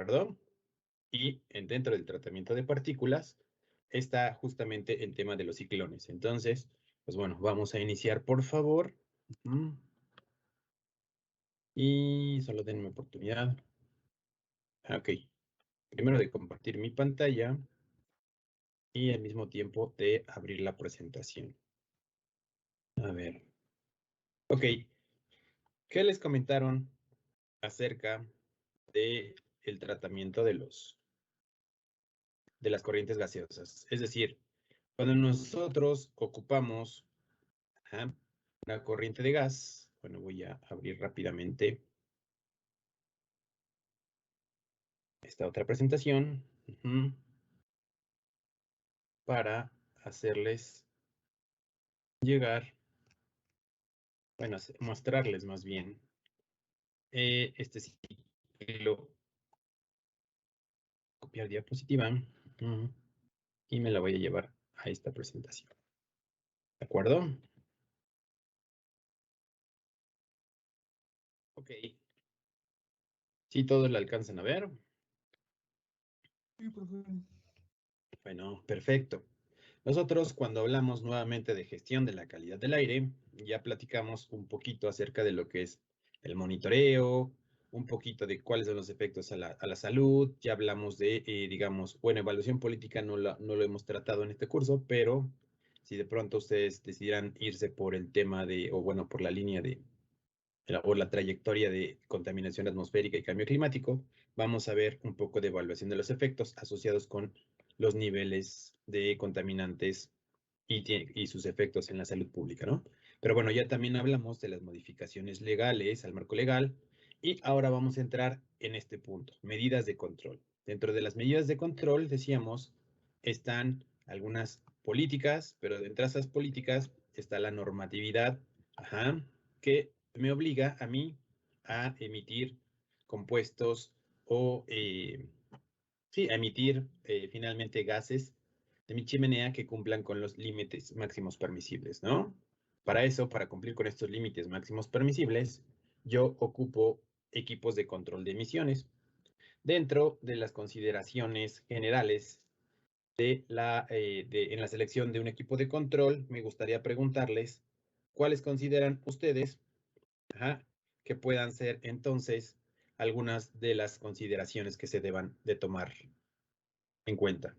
acuerdo? Y dentro del tratamiento de partículas está justamente el tema de los ciclones. Entonces, pues bueno, vamos a iniciar, por favor. Y solo denme oportunidad. Ok. Primero de compartir mi pantalla y al mismo tiempo de abrir la presentación. A ver. Ok. ¿Qué les comentaron acerca de el tratamiento de las corrientes gaseosas? Es decir, cuando nosotros ocupamos una corriente de gas, bueno, voy a abrir rápidamente esta otra presentación para hacerles llegar, bueno, mostrarles más bien este ciclo, copiar diapositiva y me la voy a llevar a esta presentación. ¿De acuerdo? Ok. ¿Sí todos la alcanzan a ver? Sí, profe. Bueno, perfecto. Nosotros, cuando hablamos nuevamente de gestión de la calidad del aire, ya platicamos un poquito acerca de lo que es el monitoreo, un poquito de cuáles son los efectos a la salud, ya hablamos de, digamos, bueno, evaluación política no lo hemos tratado en este curso, pero si de pronto ustedes decidieran irse por el tema de, o bueno, por la línea de, o la trayectoria de contaminación atmosférica y cambio climático, vamos a ver un poco de evaluación de los efectos asociados con los niveles de contaminantes y sus efectos en la salud pública, ¿no? Pero bueno, ya también hablamos de las modificaciones legales al marco legal y ahora vamos a entrar en este punto, medidas de control. Dentro de las medidas de control, decíamos, están algunas políticas, pero dentro de esas políticas está la normatividad, que me obliga a mí a emitir compuestos o, sí, a emitir finalmente gases de mi chimenea que cumplan con los límites máximos permisibles, ¿no? Para eso, para cumplir con estos límites máximos permisibles, yo ocupo equipos de control de emisiones. Dentro de las consideraciones generales en la selección de un equipo de control, me gustaría preguntarles cuáles consideran ustedes que puedan ser entonces algunas de las consideraciones que se deban de tomar en cuenta.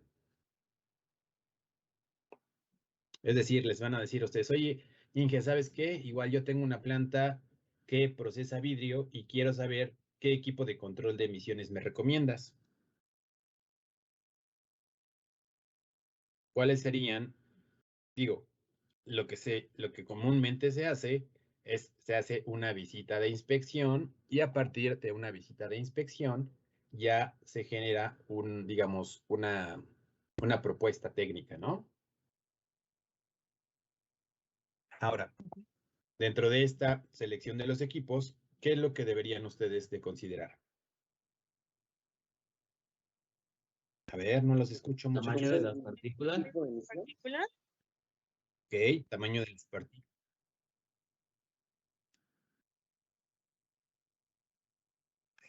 Es decir, les van a decir a ustedes, oye, Inge, ¿sabes qué? Igual yo tengo una planta que procesa vidrio y quiero saber qué equipo de control de emisiones me recomiendas. ¿Cuáles serían? Digo, lo que comúnmente se hace es, se hace una visita de inspección y a partir de una visita de inspección ya se genera digamos, una propuesta técnica, ¿no? Ahora, dentro de esta selección de los equipos, ¿qué es lo que deberían ustedes de considerar? A ver, no los escucho mucho. Tamaño de las partículas. Ok, tamaño de las partículas.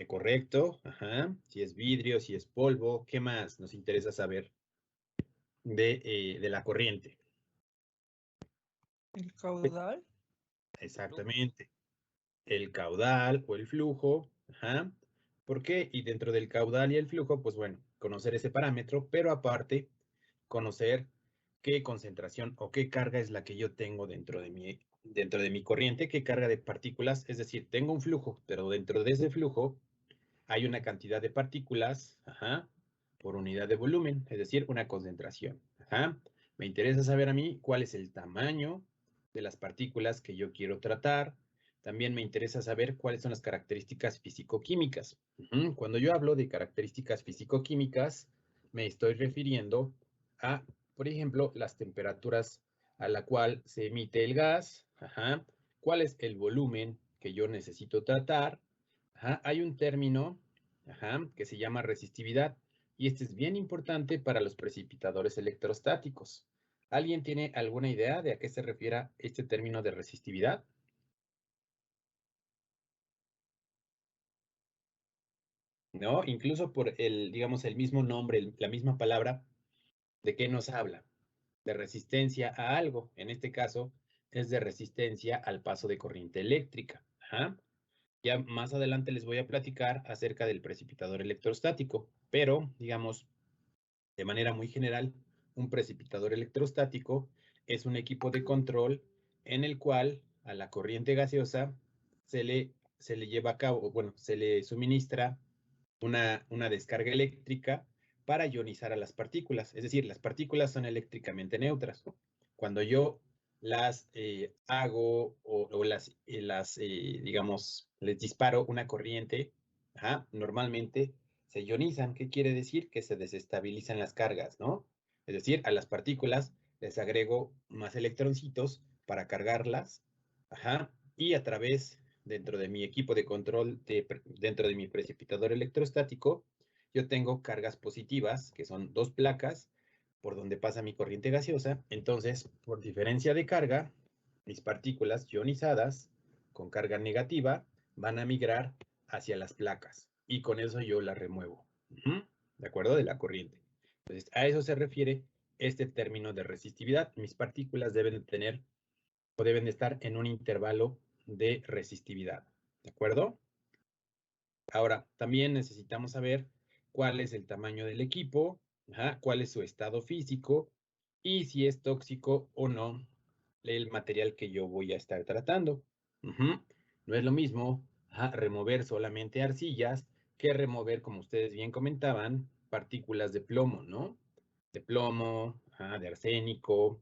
Correcto, si es vidrio, si es polvo, ¿qué más nos interesa saber de la corriente? El caudal. Exactamente, el caudal o el flujo, ¿por qué? Y dentro del caudal y el flujo, pues bueno, conocer ese parámetro, pero aparte, conocer qué concentración o qué carga es la que yo tengo dentro de mi corriente, qué carga de partículas, es decir, tengo un flujo, pero dentro de ese flujo hay una cantidad de partículas, por unidad de volumen, es decir, una concentración, Me interesa saber a mí cuál es el tamaño de las partículas que yo quiero tratar. También me interesa saber cuáles son las características físico-químicas. Cuando yo hablo de características físico-químicas, me estoy refiriendo a, por ejemplo, las temperaturas a la cual se emite el gas, cuál es el volumen que yo necesito tratar. Hay un término que se llama resistividad y este es bien importante para los precipitadores electrostáticos. ¿Alguien tiene alguna idea de a qué se refiere este término de resistividad? ¿no? Incluso por el, digamos, el mismo nombre, la misma palabra, ¿de qué nos habla? De resistencia a algo. En este caso, es de resistencia al paso de corriente eléctrica. Ajá. Ya más adelante les voy a platicar acerca del precipitador electrostático, pero, digamos, de manera muy general, un precipitador electrostático es un equipo de control en el cual a la corriente gaseosa se le lleva a cabo, bueno, se le suministra una descarga eléctrica para ionizar a las partículas. Es decir, las partículas son eléctricamente neutras. Cuando yo las hago o digamos, les disparo una corriente, normalmente se ionizan. ¿Qué quiere decir? Que se desestabilizan las cargas, ¿no? Es decir, a las partículas les agrego más electroncitos para cargarlas, y a través, dentro de mi equipo de control, dentro de mi precipitador electrostático, yo tengo cargas positivas, que son dos placas, por donde pasa mi corriente gaseosa. Entonces, por diferencia de carga, mis partículas ionizadas con carga negativa van a migrar hacia las placas y con eso yo las remuevo. ¿De acuerdo? De la corriente. Entonces, a eso se refiere este término de resistividad. Mis partículas deben tener o deben de estar en un intervalo de resistividad. ¿De acuerdo? Ahora, también necesitamos saber cuál es el tamaño del equipo, cuál es su estado físico y si es tóxico o no el material que yo voy a estar tratando. No es lo mismo remover solamente arcillas que remover, como ustedes bien comentaban, partículas de plomo, ¿no? De plomo, de arsénico.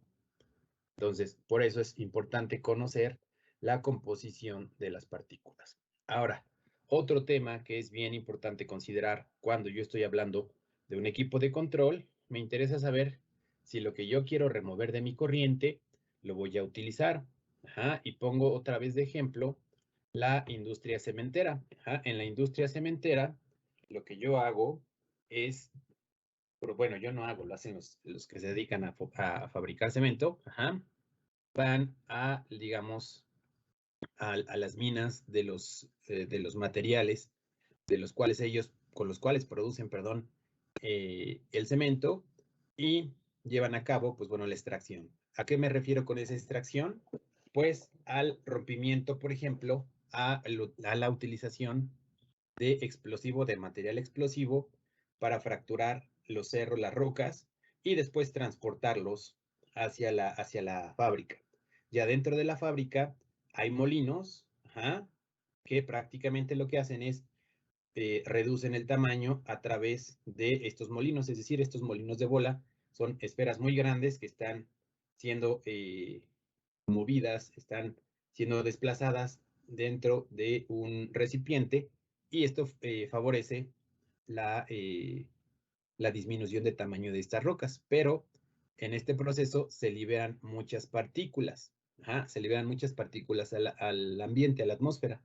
Entonces, por eso es importante conocer la composición de las partículas. Ahora, otro tema que es bien importante considerar cuando yo estoy hablando de un equipo de control, me interesa saber si lo que yo quiero remover de mi corriente lo voy a utilizar. Y pongo otra vez de ejemplo la industria cementera. En la industria cementera, lo que yo hago es, pero bueno, yo no hago, lo hacen los que se dedican a fabricar cemento. Van a, digamos, a las minas de los materiales con los cuales producen, perdón, el cemento y llevan a cabo, pues bueno, la extracción. ¿A qué me refiero con esa extracción? Pues al rompimiento, por ejemplo, a la utilización de explosivo, de material explosivo, para fracturar los cerros, las rocas, y después transportarlos hacia la fábrica. Ya dentro de la fábrica hay molinos, que prácticamente lo que hacen es reducen el tamaño a través de estos molinos, es decir, estos molinos de bola son esferas muy grandes que están siendo movidas, están siendo desplazadas dentro de un recipiente y esto favorece la disminución de tamaño de estas rocas, pero en este proceso se liberan muchas partículas, se liberan muchas partículas al ambiente, a la atmósfera.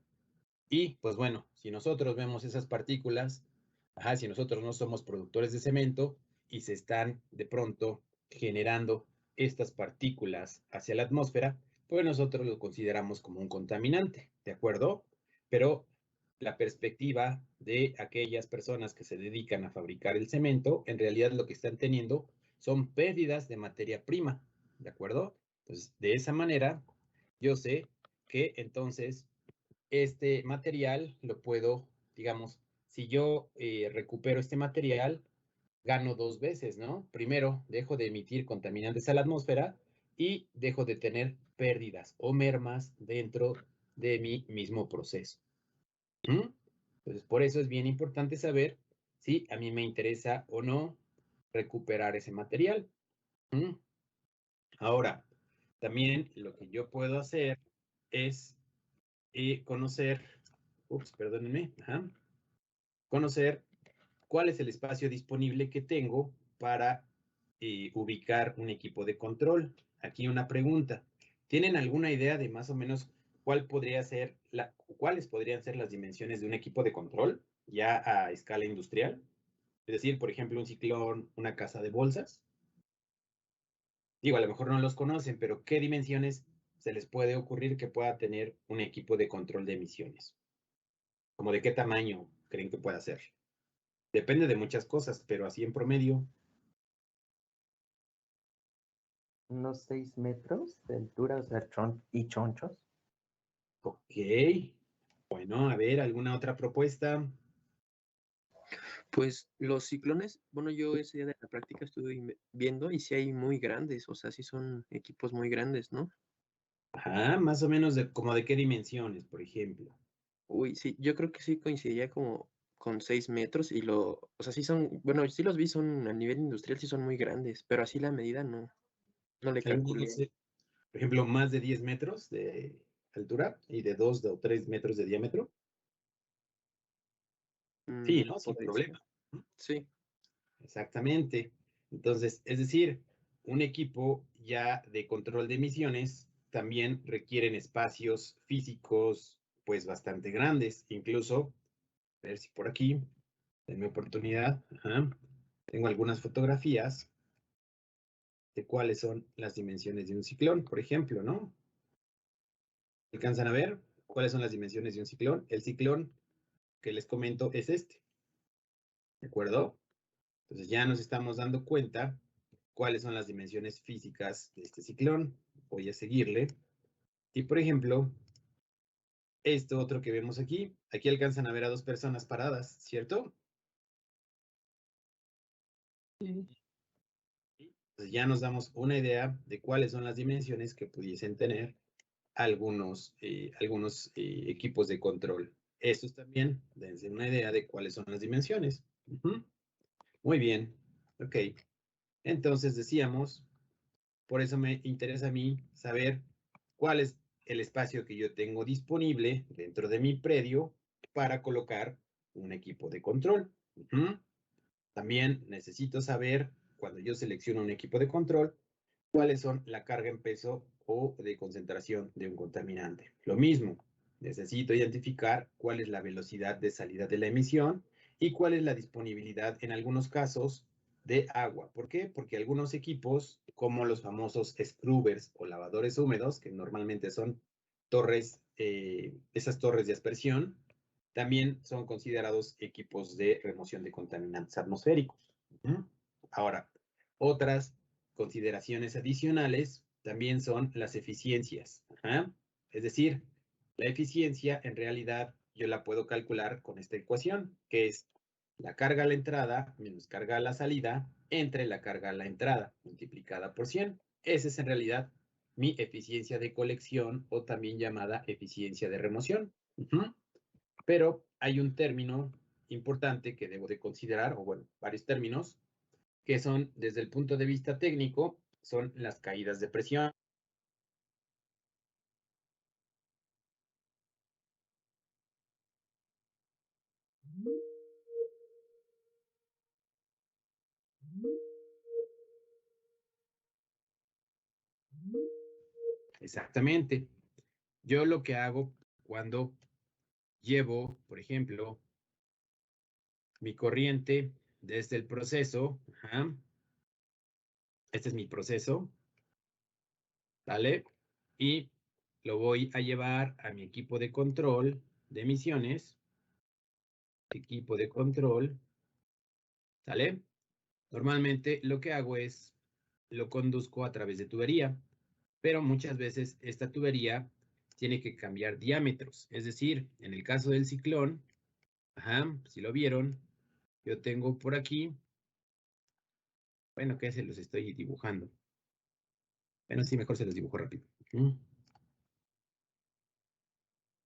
Y pues bueno, si nosotros vemos esas partículas, si nosotros no somos productores de cemento y se están de pronto generando estas partículas hacia la atmósfera, pues nosotros lo consideramos como un contaminante, ¿de acuerdo? Pero la perspectiva de aquellas personas que se dedican a fabricar el cemento, en realidad lo que están teniendo son pérdidas de materia prima, ¿de acuerdo? Entonces, de esa manera, yo sé que entonces este material lo puedo, digamos, si yo recupero este material, gano dos veces, ¿no? Primero, dejo de emitir contaminantes a la atmósfera y dejo de tener pérdidas o mermas dentro de mi mismo proceso. Entonces, por eso es bien importante saber si a mí me interesa o no recuperar ese material. Ahora, también lo que yo puedo hacer es conocer, perdónenme, conocer cuál es el espacio disponible que tengo para ubicar un equipo de control. Aquí una pregunta. ¿Tienen alguna idea de más o menos cuáles podrían ser las dimensiones de un equipo de control ya a escala industrial? Es decir, por ejemplo, un ciclón, una casa de bolsas. Digo, a lo mejor no los conocen, pero ¿qué dimensiones se les puede ocurrir que pueda tener un equipo de control de emisiones? ¿Cómo de qué tamaño creen que pueda ser? Depende de muchas cosas, pero así en promedio. Unos 6 metros de altura, o sea, y chonchos. Ok. Bueno, a ver, ¿alguna otra propuesta? Pues los ciclones, bueno, yo ese día de la práctica estuve viendo y sí hay muy grandes, o sea, sí son equipos muy grandes, ¿no? Ajá, más o menos como de qué dimensiones, por ejemplo. Uy, sí, yo creo que sí coincidiría como con 6 metros y o sea, sí son, bueno, sí los vi, son a nivel industrial, sí son muy grandes, pero así la medida no le Algunos, no calculé. sé, por ejemplo, más de 10 metros de altura y de 2 o 3 metros de diámetro. Sí, ¿no? Sin Podría ser. problema. ¿No? Sí, Exactamente. Entonces, es decir, un equipo ya de control de emisiones también requieren espacios físicos pues bastante grandes. Incluso, a ver si por aquí, denme oportunidad. Ajá. Tengo algunas fotografías de cuáles son las dimensiones de un ciclón, por ejemplo, ¿no? ¿Alcanzan a ver cuáles son las dimensiones de un ciclón? El ciclón que les comento es este, ¿de acuerdo? Entonces ya nos estamos dando cuenta cuáles son las dimensiones físicas de este ciclón. Voy a seguirle. Y por ejemplo, esto otro que vemos aquí alcanzan a ver a dos personas paradas, ¿cierto? Sí. Entonces ya nos damos una idea de cuáles son las dimensiones que pudiesen tener algunos equipos de control. Estos también dense una idea de cuáles son las dimensiones. Muy bien, ok. Entonces decíamos, por eso me interesa a mí saber cuál es el espacio que yo tengo disponible dentro de mi predio para colocar un equipo de control. También necesito saber, cuando yo selecciono un equipo de control, cuáles son la carga en peso o de concentración de un contaminante. Lo mismo, necesito identificar cuál es la velocidad de salida de la emisión y cuál es la disponibilidad en algunos casos de agua. ¿Por qué? Porque algunos equipos, como los famosos scrubbers o lavadores húmedos, que normalmente son torres, esas torres de aspersión, también son considerados equipos de remoción de contaminantes atmosféricos. Ahora, otras consideraciones adicionales también son las eficiencias. Es decir, la eficiencia en realidad yo la puedo calcular con esta ecuación, que es la carga a la entrada menos carga a la salida entre la carga a la entrada multiplicada por 100. Esa es en realidad mi eficiencia de colección o también llamada eficiencia de remoción. Pero hay un término importante que debo de considerar, o bueno, varios términos, que son, desde el punto de vista técnico, son las caídas de presión. Exactamente. Yo lo que hago cuando llevo, por ejemplo, mi corriente desde el proceso, este es mi proceso, ¿vale? Y lo voy a llevar a mi equipo de control de emisiones, equipo de control, ¿sale? Normalmente lo que hago es, lo conduzco a través de tubería, pero muchas veces esta tubería tiene que cambiar diámetros. Es decir, en el caso del ciclón, si lo vieron, yo tengo por aquí, bueno, que se los estoy dibujando. Bueno, sí, mejor se los dibujo rápido.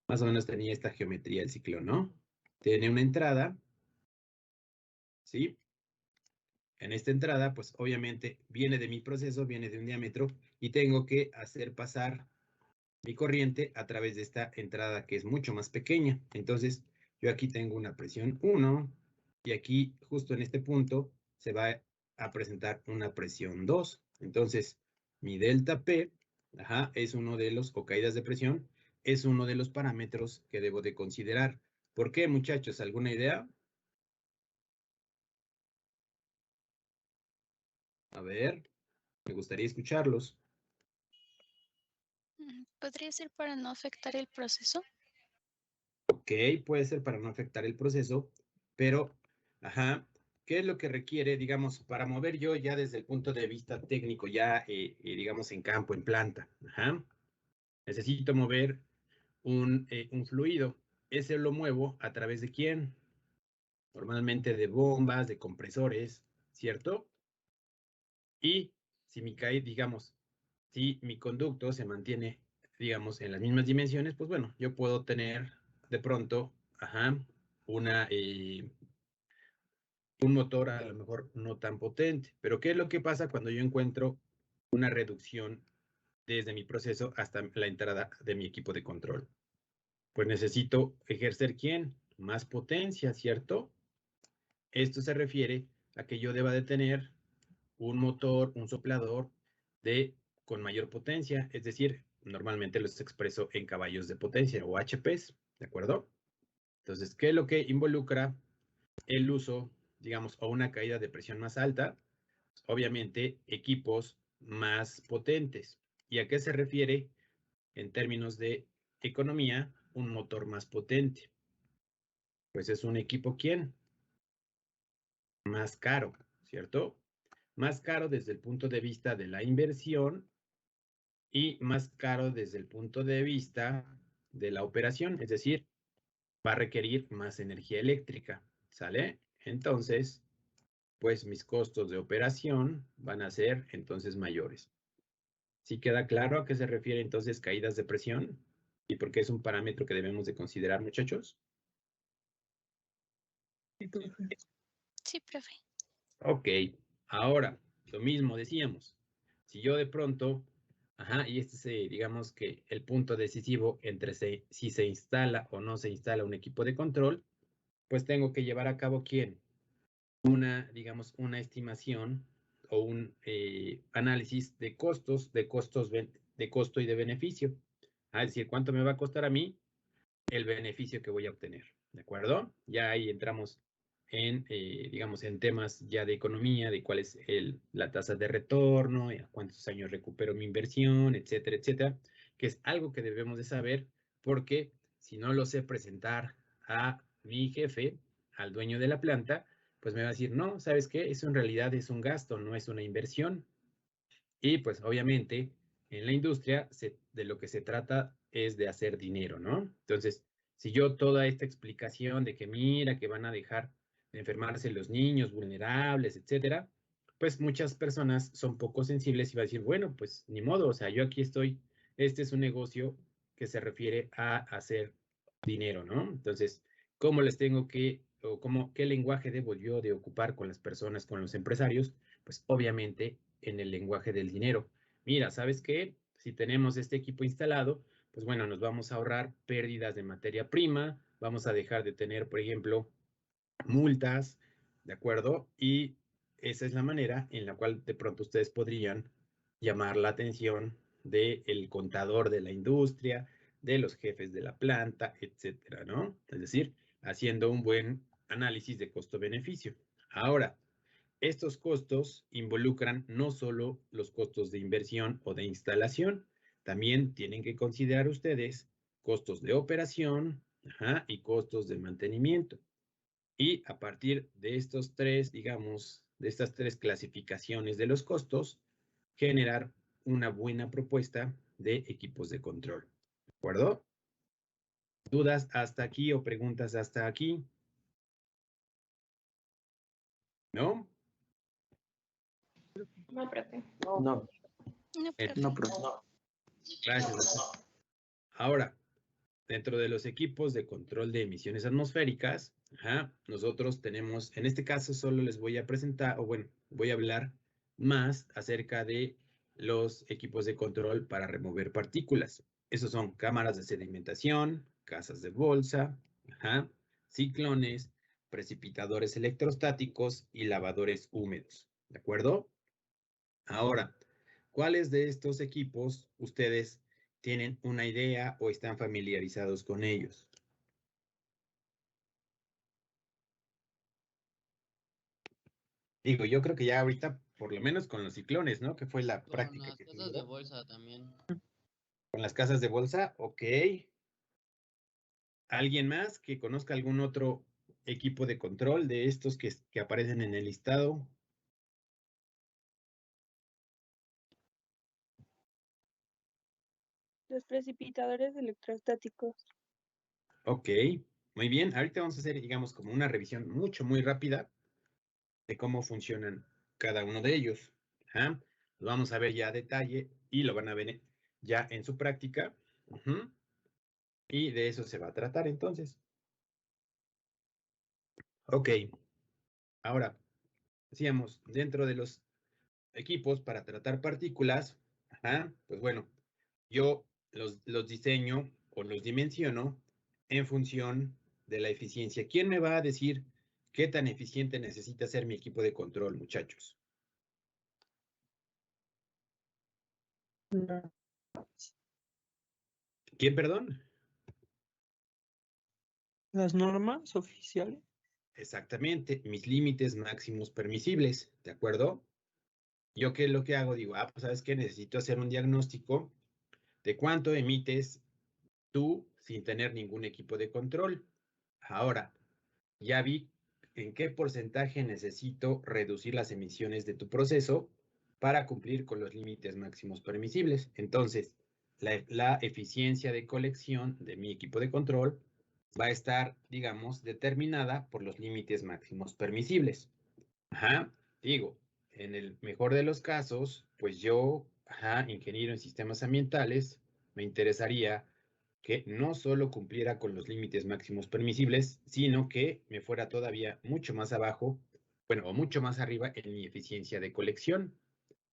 Más o menos tenía esta geometría el ciclón, ¿no? Tiene una entrada, ¿sí? En esta entrada, pues obviamente viene de mi proceso, viene de un diámetro y tengo que hacer pasar mi corriente a través de esta entrada que es mucho más pequeña. Entonces, yo aquí tengo una presión 1 y aquí, justo en este punto, se va a presentar una presión 2. Entonces, mi delta P, es uno de los, o caídas de presión, es uno de los parámetros que debo de considerar. ¿Por qué, muchachos? ¿Alguna idea? A ver, me gustaría escucharlos. ¿Podría ser para no afectar el proceso? Ok, puede ser para no afectar el proceso, pero Ajá. ¿Qué es lo que requiere, digamos, para mover yo ya desde el punto de vista técnico, ya, digamos, en campo, en planta? Ajá. Necesito mover un fluido. Ese lo muevo a través de ¿quién? Normalmente de bombas, de compresores, ¿cierto? Y si digamos, si mi conducto se mantiene, digamos, en las mismas dimensiones, pues bueno, yo puedo tener de pronto, ajá, un motor a lo mejor no tan potente. Pero ¿qué es lo que pasa cuando yo encuentro una reducción desde mi proceso hasta la entrada de mi equipo de control? Pues necesito ejercer ¿quién? Más potencia, ¿cierto? Esto se refiere a que yo deba de tener un motor, un soplador con mayor potencia, es decir, normalmente los expreso en caballos de potencia o HPs, ¿de acuerdo? Entonces, ¿qué es lo que involucra el uso, digamos, o una caída de presión más alta? Obviamente, equipos más potentes. ¿Y a qué se refiere en términos de economía un motor más potente? Pues es un equipo, ¿quién? Más caro, ¿cierto? Más caro desde el punto de vista de la inversión y más caro desde el punto de vista de la operación, es decir, va a requerir más energía eléctrica, ¿sale? Entonces, pues mis costos de operación van a ser entonces mayores. ¿Sí queda claro a qué se refiere entonces caídas de presión? ¿Y por qué es un parámetro que debemos de considerar, muchachos? Sí, profe. Sí, profe. Ok, ahora, lo mismo decíamos. Si yo de pronto, ajá, y este es, digamos que el punto decisivo entre si se instala o no se instala un equipo de control, pues tengo que llevar a cabo, ¿quién? Digamos, una estimación o un análisis de costos, de costo y de beneficio. Es decir, ¿cuánto me va a costar a mí el beneficio que voy a obtener? ¿De acuerdo? Ya ahí entramos en, digamos, en temas ya de economía, de cuál es la tasa de retorno, a cuántos años recupero mi inversión, etcétera, etcétera, que es algo que debemos de saber porque si no lo sé presentar a mi jefe, al dueño de la planta, pues me va a decir, no, ¿sabes qué? Eso en realidad es un gasto, no es una inversión. Y pues obviamente en la industria de lo que se trata es de hacer dinero, ¿no? Entonces, si yo toda esta explicación de que mira, que van a dejar de enfermarse los niños vulnerables, etcétera, pues muchas personas son poco sensibles y va a decir, bueno, pues ni modo, o sea, yo aquí estoy, este es un negocio que se refiere a hacer dinero, ¿no? Entonces, ¿cómo les tengo o qué lenguaje debo yo de ocupar con las personas, con los empresarios? Pues obviamente en el lenguaje del dinero. Mira, ¿sabes qué? Si tenemos este equipo instalado, pues bueno, nos vamos a ahorrar pérdidas de materia prima, vamos a dejar de tener, por ejemplo, multas, ¿de acuerdo? Y esa es la manera en la cual de pronto ustedes podrían llamar la atención del contador de la industria, de los jefes de la planta, etcétera, ¿no? Es decir, haciendo un buen análisis de costo-beneficio. Ahora, estos costos involucran no solo los costos de inversión o de instalación, también tienen que considerar ustedes costos de operación, ajá, y costos de mantenimiento. Y a partir de estos tres, digamos, de estas tres clasificaciones de los costos, generar una buena propuesta de equipos de control. ¿De acuerdo? ¿Dudas hasta aquí o preguntas hasta aquí? ¿No? No, profe. No. No, profe. No, profe. Gracias. Ahora, dentro de los equipos de control de emisiones atmosféricas, nosotros tenemos, en este caso solo les voy a presentar, o bueno, voy a hablar más acerca de los equipos de control para remover partículas. Esos son cámaras de sedimentación, casas de bolsa, ciclones, precipitadores electrostáticos y lavadores húmedos. ¿De acuerdo? Ahora, ¿cuáles de estos equipos ustedes tienen una idea o están familiarizados con ellos? Digo, yo creo que ya ahorita, por lo menos con los ciclones, ¿no? Que fue la Con práctica las que casas de tuvieron. bolsa también. Con las casas de bolsa, ok. ¿Alguien más que conozca algún otro equipo de control de estos que aparecen en el listado? Los precipitadores electrostáticos. Ok, muy bien. Ahorita vamos a hacer, digamos, como una revisión muy rápida de cómo funcionan cada uno de ellos. Ajá. Lo vamos a ver ya a detalle y lo van a ver ya en su práctica. Ujú. Y de eso se va a tratar entonces. Ok, ahora, decíamos, dentro de los equipos para tratar partículas, ajá, pues bueno, yo los diseño o los dimensiono en función de la eficiencia. ¿Quién me va a decir qué tan eficiente necesita ser mi equipo de control, muchachos? ¿Quién, perdón? Las normas oficiales. Exactamente, mis límites máximos permisibles, ¿de acuerdo? Yo qué es lo que hago, digo, pues sabes que necesito hacer un diagnóstico de cuánto emites tú sin tener ningún equipo de control. Ahora, ya vi en qué porcentaje necesito reducir las emisiones de tu proceso para cumplir con los límites máximos permisibles. Entonces, la eficiencia de colección de mi equipo de control va a estar, digamos, determinada por los límites máximos permisibles. Ajá, digo, en el mejor de los casos, pues yo, ingeniero en sistemas ambientales, me interesaría que no solo cumpliera con los límites máximos permisibles, sino que me fuera todavía mucho más abajo, bueno, o mucho más arriba en mi eficiencia de colección,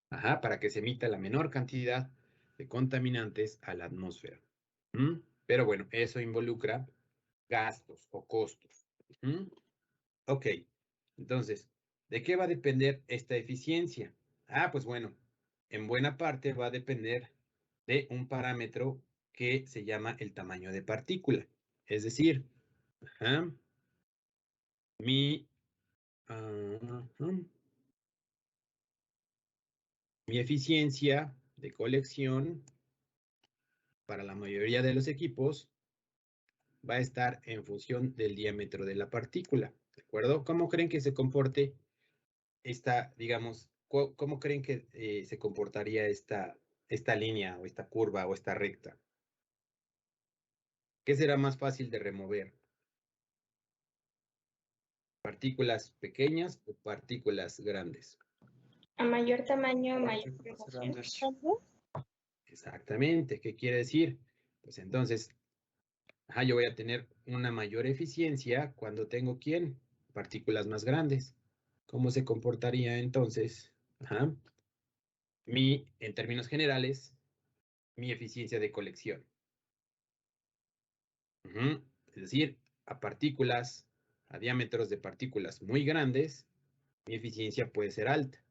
para que se emita la menor cantidad de contaminantes a la atmósfera. Pero bueno, eso involucra gastos o costos. Ok, entonces, ¿de qué va a depender esta eficiencia? Pues bueno, en buena parte va a depender de un parámetro que se llama el tamaño de partícula. Es decir, mi eficiencia de colección para la mayoría de los equipos va a estar en función del diámetro de la partícula. ¿De acuerdo? ¿Cómo creen que se comporte esta, digamos, cómo creen que se comportaría esta línea o esta curva o esta recta? ¿Qué será más fácil de remover? ¿Partículas pequeñas o partículas grandes? A mayor tamaño, mayor Partículas proporción. grandes. Exactamente. ¿Qué quiere decir? Pues entonces, yo voy a tener una mayor eficiencia cuando tengo, ¿quién? Partículas más grandes. ¿Cómo se comportaría entonces? En términos generales, mi eficiencia de colección. Es decir, a diámetros de partículas muy grandes, mi eficiencia puede ser alta.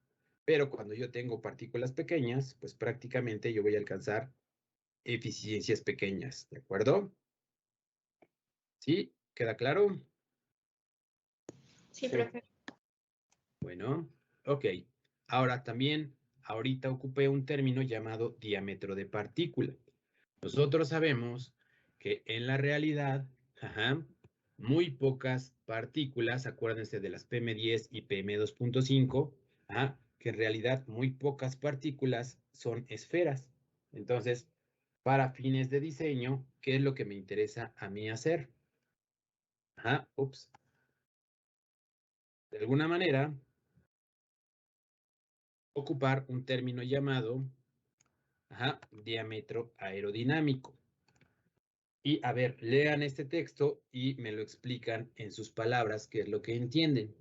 Pero cuando yo tengo partículas pequeñas, pues prácticamente yo voy a alcanzar eficiencias pequeñas, ¿de acuerdo? ¿Sí? ¿Queda claro? Sí, profe. Bueno, ok. Ahora también, ahorita ocupé un término llamado diámetro de partícula. Nosotros sabemos que en la realidad, muy pocas partículas, acuérdense de las PM10 y PM2.5, que en realidad muy pocas partículas son esferas. Entonces, para fines de diseño, ¿qué es lo que me interesa a mí hacer? De alguna manera, ocupar un término llamado diámetro aerodinámico. Y a ver, lean este texto y me lo explican en sus palabras qué es lo que entienden.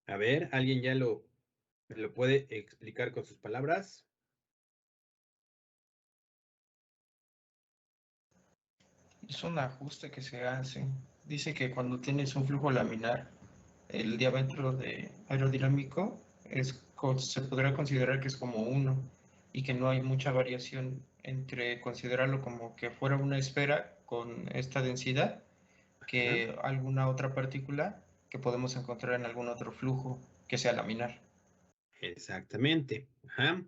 A ver, ¿alguien ya me lo puede explicar con sus palabras? Es un ajuste que se hace. Dice que cuando tienes un flujo laminar, el diámetro aerodinámico se podrá considerar que es como 1, y que no hay mucha variación entre considerarlo como que fuera una esfera con esta densidad que alguna otra partícula que podemos encontrar en algún otro flujo que sea laminar. Exactamente. Ajá.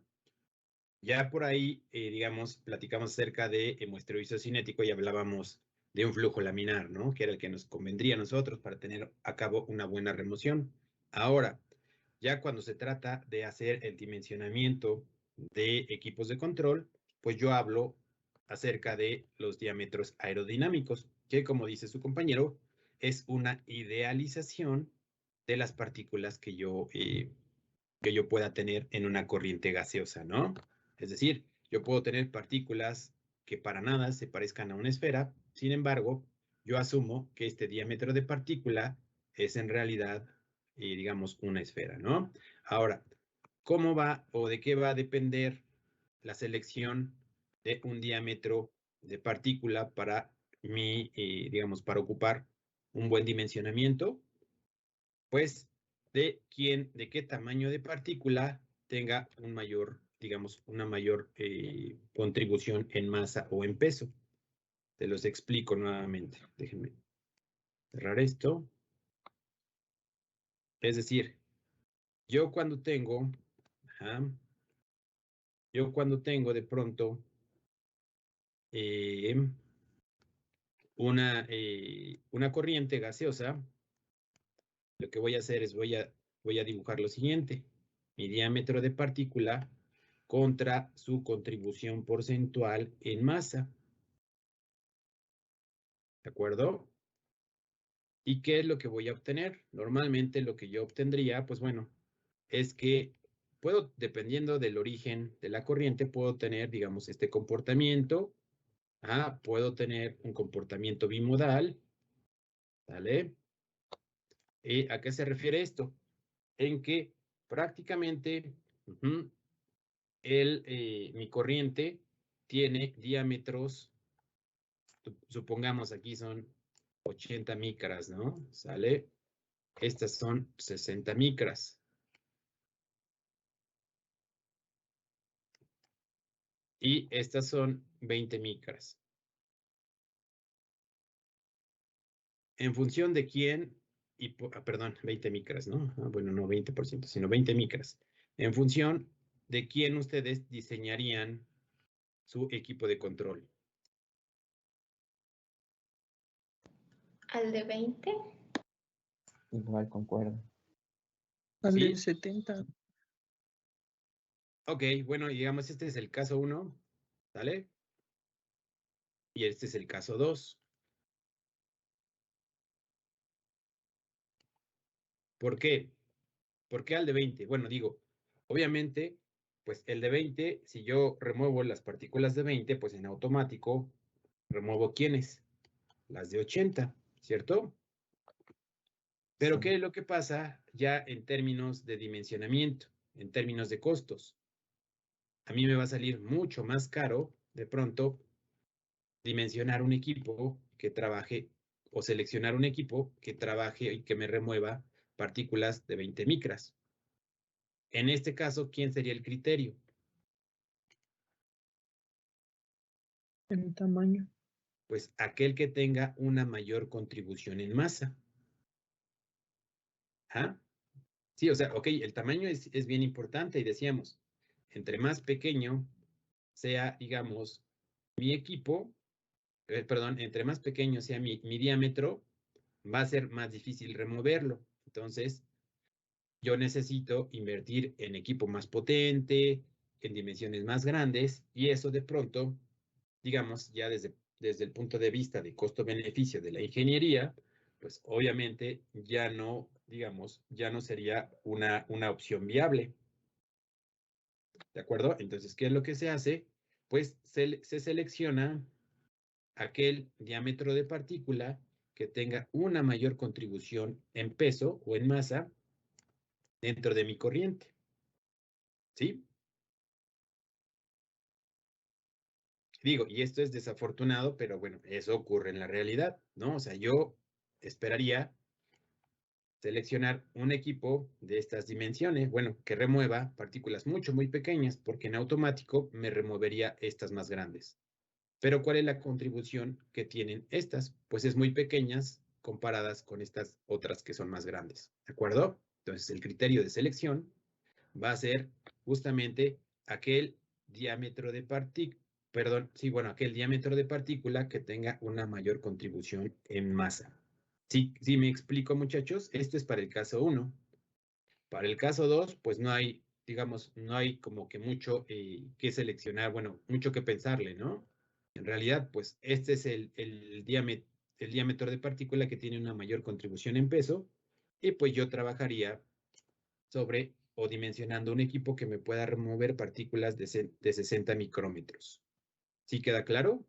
Ya por ahí, digamos, platicamos acerca de muestreo isocinético y hablábamos de un flujo laminar, ¿no? Que era el que nos convendría a nosotros para tener a cabo una buena remoción. Ahora, ya cuando se trata de hacer el dimensionamiento de equipos de control, pues yo hablo acerca de los diámetros aerodinámicos, que como dice su compañero, es una idealización de las partículas que yo pueda tener en una corriente gaseosa, ¿no? Es decir, yo puedo tener partículas que para nada se parezcan a una esfera, sin embargo, yo asumo que este diámetro de partícula es en realidad, digamos, una esfera, ¿no? Ahora, ¿cómo va o de qué va a depender la selección de un diámetro de partícula para digamos, para ocupar un buen dimensionamiento? Pues de qué tamaño de partícula tenga un mayor, digamos, una mayor contribución en masa o en peso. Te los explico nuevamente. Déjenme cerrar esto. Es decir, yo cuando tengo de pronto una corriente gaseosa, lo que voy a hacer es voy a dibujar lo siguiente. Mi diámetro de partícula contra su contribución porcentual en masa. ¿De acuerdo? ¿Y qué es lo que voy a obtener? Normalmente lo que yo obtendría, pues bueno, es que puedo, dependiendo del origen de la corriente, puedo tener, digamos, este comportamiento. Puedo tener un comportamiento bimodal. ¿Vale? ¿A qué se refiere esto? En que prácticamente mi corriente tiene diámetros, supongamos aquí son 80 micras, ¿no? ¿Sale? Estas son 60 micras. Y estas son 20 micras. En función de quién, perdón, 20 micras, ¿no? Bueno, no 20%, sino 20 micras. En función de quién ustedes diseñarían su equipo de control. ¿Al de 20? Igual concuerdo. Al ¿Sí? de 70. Ok, bueno, digamos, este es el caso 1, ¿vale? Y este es el caso 2. ¿Por qué? ¿Por qué al de 20? Bueno, digo, obviamente, pues el de 20, si yo remuevo las partículas de 20, pues en automático remuevo ¿quiénes? Las de 80, ¿cierto? Pero Sí. ¿qué es lo que pasa ya en términos de dimensionamiento, en términos de costos? A mí me va a salir mucho más caro, de pronto, dimensionar un equipo que trabaje o seleccionar un equipo que trabaje y que me remueva partículas de 20 micras. En este caso, ¿quién sería el criterio? En tamaño. Pues aquel que tenga una mayor contribución en masa. Sí, o sea, ok, el tamaño es bien importante y decíamos, entre más pequeño sea, digamos, mi equipo, perdón, entre más pequeño sea mi diámetro, va a ser más difícil removerlo. Entonces, yo necesito invertir en equipo más potente, en dimensiones más grandes, y eso de pronto, digamos, ya desde el punto de vista de costo-beneficio de la ingeniería, pues obviamente ya no, digamos, ya no sería una opción viable. ¿De acuerdo? Entonces, ¿qué es lo que se hace? Pues se selecciona aquel diámetro de partícula que tenga una mayor contribución en peso o en masa dentro de mi corriente. ¿Sí? Digo, y esto es desafortunado, pero bueno, eso ocurre en la realidad, ¿no? O sea, yo esperaría seleccionar un equipo de estas dimensiones, bueno, que remueva partículas muy pequeñas, porque en automático me removería estas más grandes. Pero ¿cuál es la contribución que tienen estas? Pues es muy pequeñas comparadas con estas otras que son más grandes, ¿de acuerdo? Entonces el criterio de selección va a ser justamente aquel diámetro de aquel diámetro de partícula que tenga una mayor contribución en masa. Sí, me explico, muchachos. Esto es para el caso 1. Para el caso 2, pues no hay, digamos, no hay como que mucho que seleccionar, bueno, mucho que pensarle, ¿no? En realidad, pues este es el diámetro de partícula que tiene una mayor contribución en peso, y pues yo trabajaría sobre o dimensionando un equipo que me pueda remover partículas de 60 micrómetros. ¿Sí queda claro?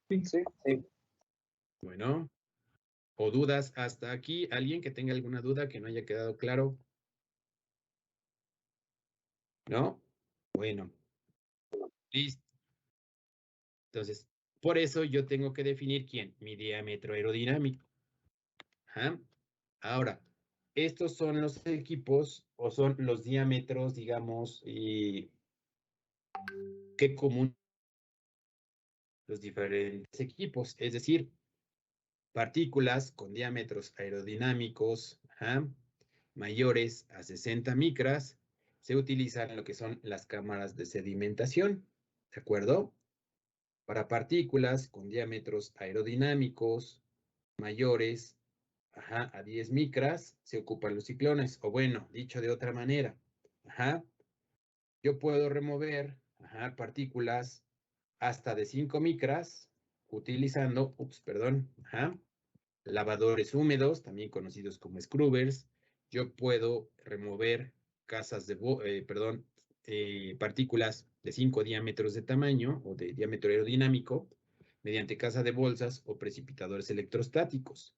Sí. Sí. Bueno, ¿o dudas hasta aquí? ¿Alguien que tenga alguna duda que no haya quedado claro? ¿No? Bueno, listo. Entonces, por eso yo tengo que definir ¿quién? Mi diámetro aerodinámico. Ajá. Ahora, estos son los equipos o son los diámetros, digamos, que común los diferentes equipos, es decir, partículas con diámetros aerodinámicos mayores a 60 micras se utilizan en lo que son las cámaras de sedimentación, ¿de acuerdo? Para partículas con diámetros aerodinámicos mayores a 10 micras se ocupan los ciclones, o bueno, dicho de otra manera, yo puedo remover partículas hasta de 5 micras utilizando, lavadores húmedos, también conocidos como scrubbers. Yo puedo remover partículas de 5 diámetros de tamaño o de diámetro aerodinámico mediante caza de bolsas o precipitadores electrostáticos.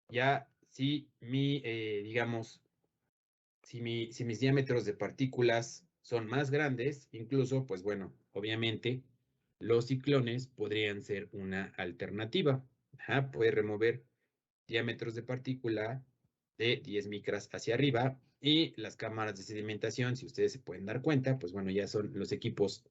Ya si digamos, si mis diámetros de partículas son más grandes, incluso, pues bueno, obviamente, los ciclones podrían ser una alternativa. Puede remover diámetros de partícula de 10 micras hacia arriba, y las cámaras de sedimentación, si ustedes se pueden dar cuenta, pues bueno, ya son los equipos,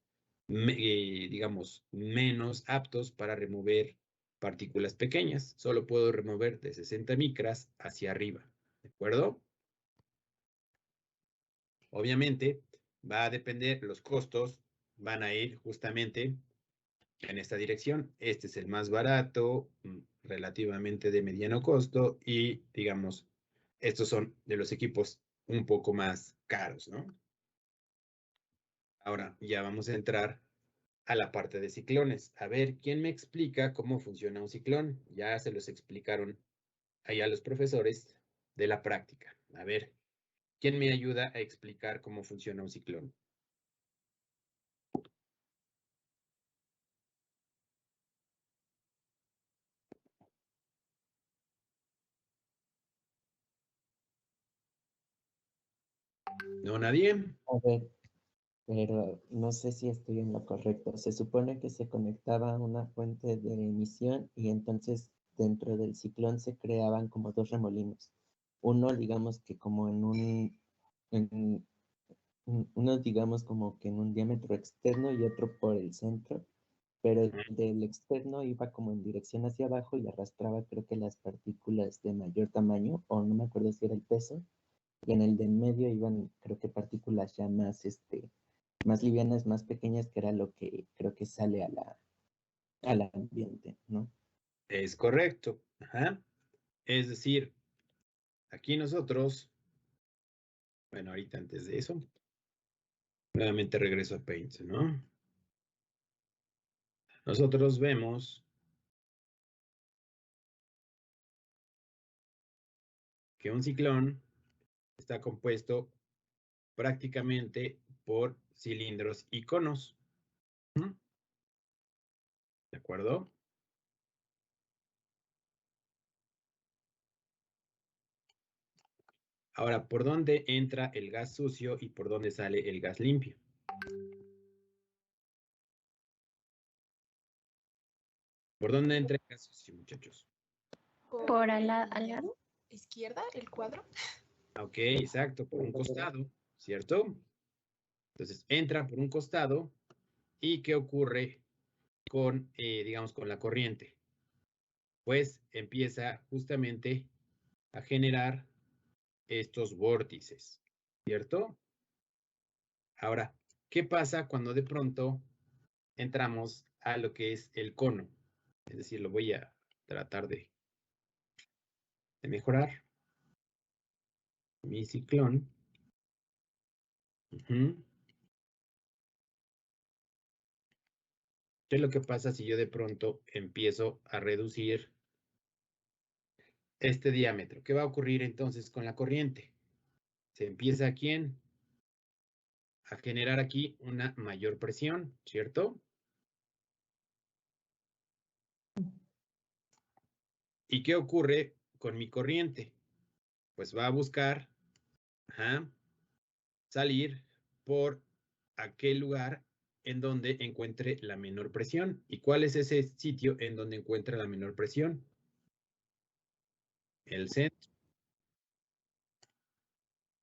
digamos, menos aptos para remover partículas pequeñas. Solo puedo remover de 60 micras hacia arriba, ¿de acuerdo? Obviamente, va a depender, los costos van a ir justamente en esta dirección. Este es el más barato, relativamente de mediano costo, y digamos, estos son de los equipos un poco más caros, ¿no? Ahora ya vamos a entrar a la parte de ciclones. A ver, ¿quién me explica cómo funciona un ciclón? Ya se los explicaron ahí a los profesores de la práctica. A ver, ¿quién me ayuda a explicar cómo funciona un ciclón? ¿No, nadie? A ver, pero no sé si estoy en lo correcto. Se supone que se conectaba a una fuente de emisión y entonces dentro del ciclón se creaban como dos remolinos. Uno, digamos que como uno digamos como que en un diámetro externo y otro por el centro, pero el del externo iba como en dirección hacia abajo y arrastraba creo que las partículas de mayor tamaño, o no me acuerdo si era el peso, y en el de en medio iban creo que partículas ya más, más livianas, más pequeñas, que era lo que creo que sale al ambiente, ¿no? Es correcto. Es decir, aquí nosotros, bueno, ahorita antes de eso, nuevamente regreso a Paint, ¿no? Nosotros vemos que un ciclón está compuesto prácticamente por cilindros y conos. ¿De acuerdo? Ahora, ¿por dónde entra el gas sucio y por dónde sale el gas limpio? ¿Por dónde entra el gas sucio, muchachos? Por al lado. izquierda, el cuadro. Ok, exacto, por un costado, ¿cierto? Entonces, entra por un costado y ¿qué ocurre con, digamos, con la corriente? Pues empieza justamente a generar estos vórtices, ¿cierto? Ahora, ¿qué pasa cuando de pronto entramos a lo que es el cono? Es decir, lo voy a tratar de mejorar. Mi ciclón. Ujú. ¿Qué es lo que pasa si yo de pronto empiezo a reducir este diámetro? ¿Qué va a ocurrir entonces con la corriente? Se empieza aquí a generar aquí una mayor presión, ¿cierto? ¿Y qué ocurre con mi corriente? Pues va a buscar salir por aquel lugar en donde encuentre la menor presión. ¿Y cuál es ese sitio en donde encuentra la menor presión? El centro.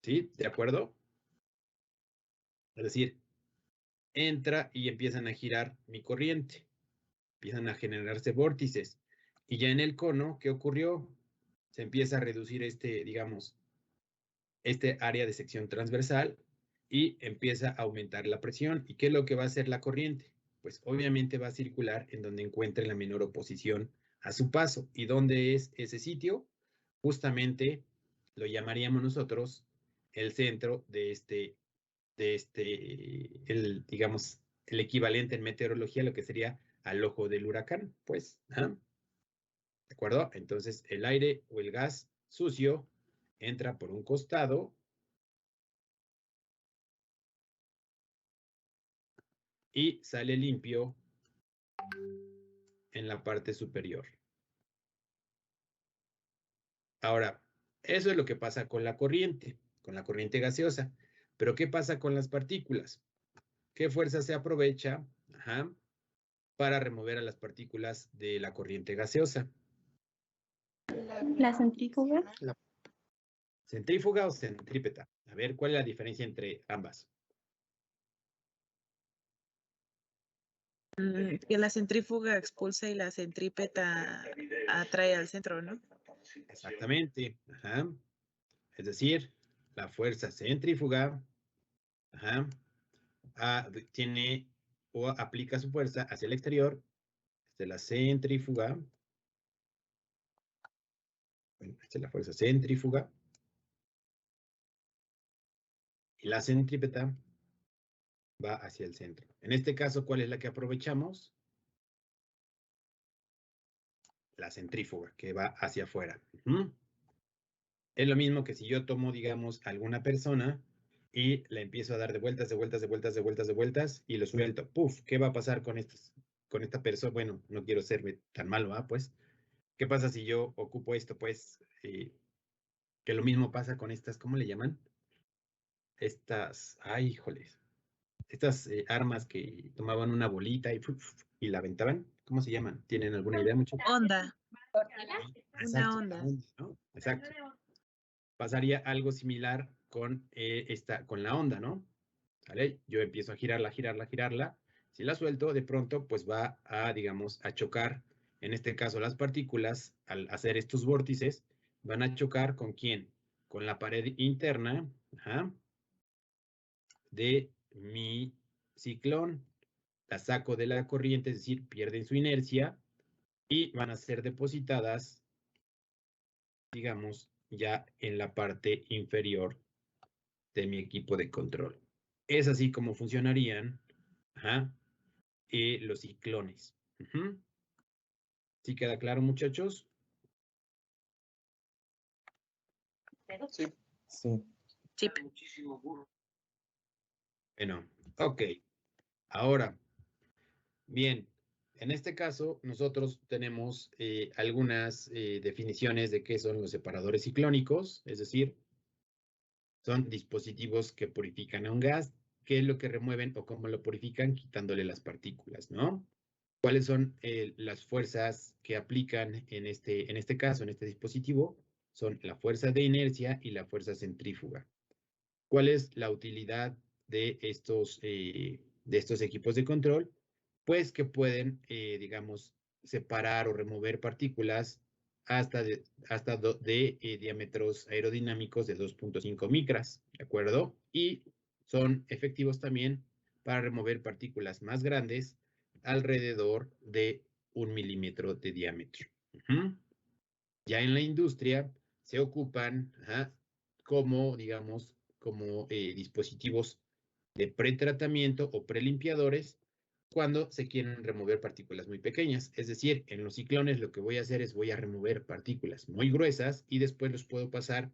¿Sí? ¿De acuerdo? Es decir, entra y empiezan a girar mi corriente. Empiezan a generarse vórtices. Y ya en el cono, ¿qué ocurrió? Se empieza a reducir digamos, este área de sección transversal y empieza a aumentar la presión. ¿Y qué es lo que va a hacer la corriente? Pues obviamente va a circular en donde encuentre la menor oposición a su paso. ¿Y dónde es ese sitio? Justamente lo llamaríamos nosotros el centro digamos, el equivalente en meteorología, lo que sería al ojo del huracán, pues. ¿De acuerdo? Entonces, el aire o el gas sucio entra por un costado y sale limpio en la parte superior. Ahora, eso es lo que pasa con la corriente gaseosa. Pero ¿qué pasa con las partículas? ¿Qué fuerza se aprovecha para remover a las partículas de la corriente gaseosa? La centrífuga. ¿Centrífuga o centrípeta? A ver, ¿cuál es la diferencia entre ambas? Que la centrífuga expulsa y la centrípeta atrae al centro, ¿no? Exactamente. Es decir, la fuerza centrífuga tiene o aplica su fuerza hacia el exterior, desde la centrífuga. Bueno, esta es la fuerza centrífuga. Y la centrípeta va hacia el centro. En este caso, ¿cuál es la que aprovechamos? La centrífuga, que va hacia afuera. Es lo mismo que si yo tomo, digamos, alguna persona y la empiezo a dar de vueltas, de vueltas, de vueltas, de vueltas, de vueltas, y lo suelto. ¡Puf! ¿Qué va a pasar con esta persona? Bueno, no quiero ser tan malo, pues. ¿Qué pasa si yo ocupo esto? Pues, que lo mismo pasa con estas, ¿cómo le llaman? Ay, híjoles. Estas armas que tomaban una bolita y la aventaban. ¿Cómo se llaman? ¿Tienen alguna idea, muchachos? Onda. Exacto, Una onda. ¿no? Exacto. Pasaría algo similar con la onda, ¿no? ¿Vale? Yo empiezo a girarla, girarla, girarla. Si la suelto, de pronto, pues va a, digamos, a chocar. En este caso, las partículas, al hacer estos vórtices, van a chocar ¿con quién? Con la pared interna de mi ciclón. La saco de la corriente, es decir, pierden su inercia y van a ser depositadas, digamos, ya en la parte inferior de mi equipo de control. Es así como funcionarían los ciclones. ¿Sí queda claro, muchachos? Sí. Sí. Bueno, ok. Ahora, bien, en este caso nosotros tenemos algunas definiciones de qué son los separadores ciclónicos, es decir, son dispositivos que purifican a un gas, qué es lo que remueven o cómo lo purifican, quitándole las partículas, ¿no? ¿Cuáles son las fuerzas que aplican en este caso, en este dispositivo? Son la fuerza de inercia y la fuerza centrífuga. ¿Cuál es la utilidad de estos equipos de control? Pues que pueden, digamos, separar o remover partículas hasta de diámetros aerodinámicos de 2.5 micras, ¿de acuerdo? Y son efectivos también para remover partículas más grandes alrededor de 1 milímetro de diámetro. Ya en la industria se ocupan como, digamos, como dispositivos de pretratamiento o prelimpiadores cuando se quieren remover partículas muy pequeñas. Es decir, en los ciclones lo que voy a hacer es voy a remover partículas muy gruesas y después los puedo pasar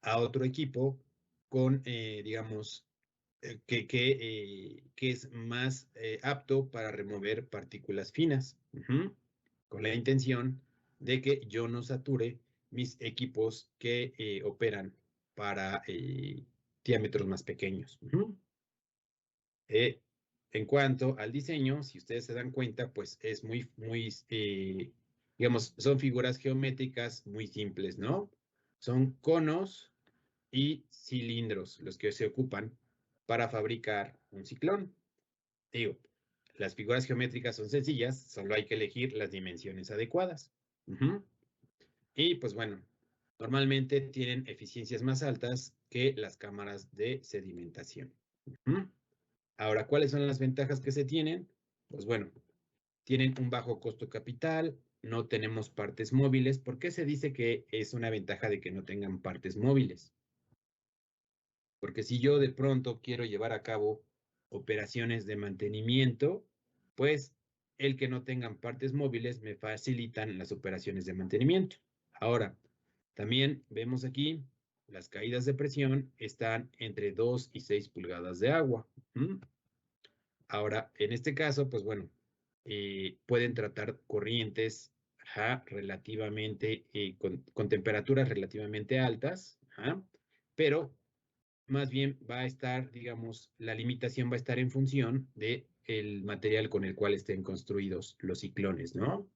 a otro equipo con, digamos, que es más apto para remover partículas finas, con la intención de que yo no sature mis equipos que operan para diámetros más pequeños. En cuanto al diseño, si ustedes se dan cuenta, pues es muy, digamos, son figuras geométricas muy simples, ¿no? Son conos y cilindros los que se ocupan para fabricar un ciclón. Digo, las figuras geométricas son sencillas, solo hay que elegir las dimensiones adecuadas. Y pues bueno, normalmente tienen eficiencias más altas que las cámaras de sedimentación. Ahora, ¿cuáles son las ventajas que se tienen? Pues bueno, tienen un bajo costo capital, no tenemos partes móviles. ¿Por qué se dice que es una ventaja de que no tengan partes móviles? Porque si yo de pronto quiero llevar a cabo operaciones de mantenimiento, pues el que no tengan partes móviles me facilitan las operaciones de mantenimiento. Ahora, también vemos aquí las caídas de presión están entre 2 y 6 pulgadas de agua. Ahora, en este caso, pues bueno, pueden tratar corrientes relativamente, con temperaturas relativamente altas, pero más bien va a estar, digamos, la limitación va a estar en función de el material con el cual estén construidos los ciclones, ¿no?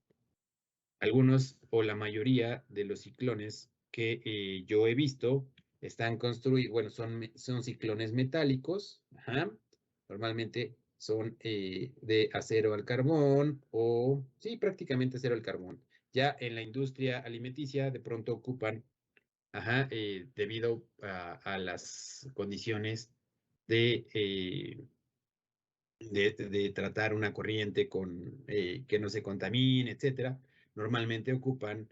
Algunos o la mayoría de los ciclones que yo he visto están construidos, bueno, son ciclones metálicos, normalmente son de acero al carbón o, sí, prácticamente acero al carbón. Ya en la industria alimenticia de pronto ocupan debido a las condiciones de tratar una corriente con, que no se contamine, etcétera, normalmente ocupan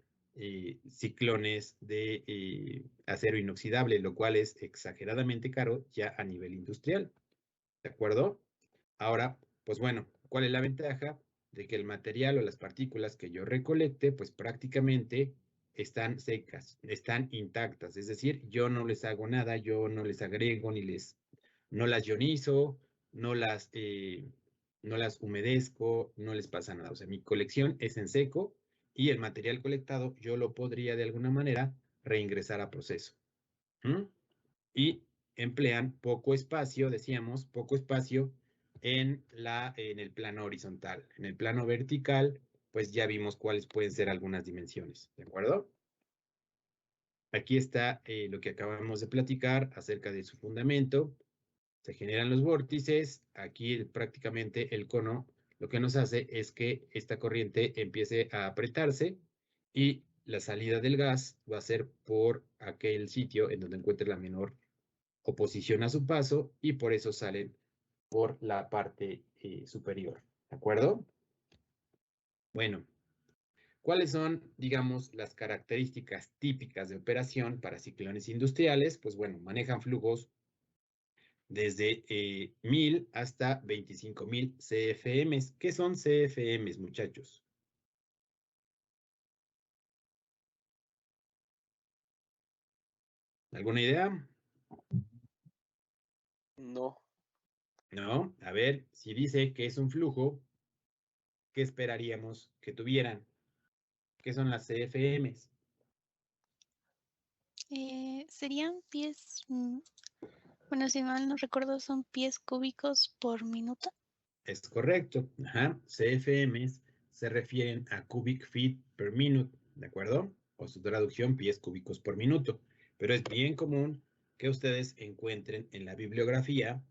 ciclones de acero inoxidable, lo cual es exageradamente caro ya a nivel industrial. ¿De acuerdo? Ahora, pues bueno, ¿cuál es la ventaja? De que el material o las partículas que yo recolecte, pues prácticamente están secas, están intactas. Es decir, yo no les hago nada, yo no les agrego no las ionizo, no las humedezco, no les pasa nada. O sea, mi colección es en seco y el material colectado yo lo podría de alguna manera reingresar a proceso. Y emplean poco espacio, decíamos, poco espacio en el plano horizontal. En el plano vertical, pues ya vimos cuáles pueden ser algunas dimensiones, ¿de acuerdo? Aquí está lo que acabamos de platicar acerca de su fundamento. Se generan los vórtices. Aquí prácticamente el cono lo que nos hace es que esta corriente empiece a apretarse y la salida del gas va a ser por aquel sitio en donde encuentre la menor oposición a su paso y por eso salen por la parte superior. ¿De acuerdo? Bueno, ¿cuáles son, digamos, las características típicas de operación para ciclones industriales? Pues bueno, manejan flujos desde 1000 hasta 25,000 CFMs. ¿Qué son CFMs, muchachos? ¿Alguna idea? No. No. A ver, si dice que es un flujo, ¿qué esperaríamos que tuvieran? ¿Qué son las CFMs? Serían pies, bueno, si mal no recuerdo, son pies cúbicos por minuto. Es correcto. Ajá. CFMs se refieren a cubic feet per minute, ¿de acuerdo? O su traducción, pies cúbicos por minuto. Pero es bien común que ustedes encuentren en la bibliografía,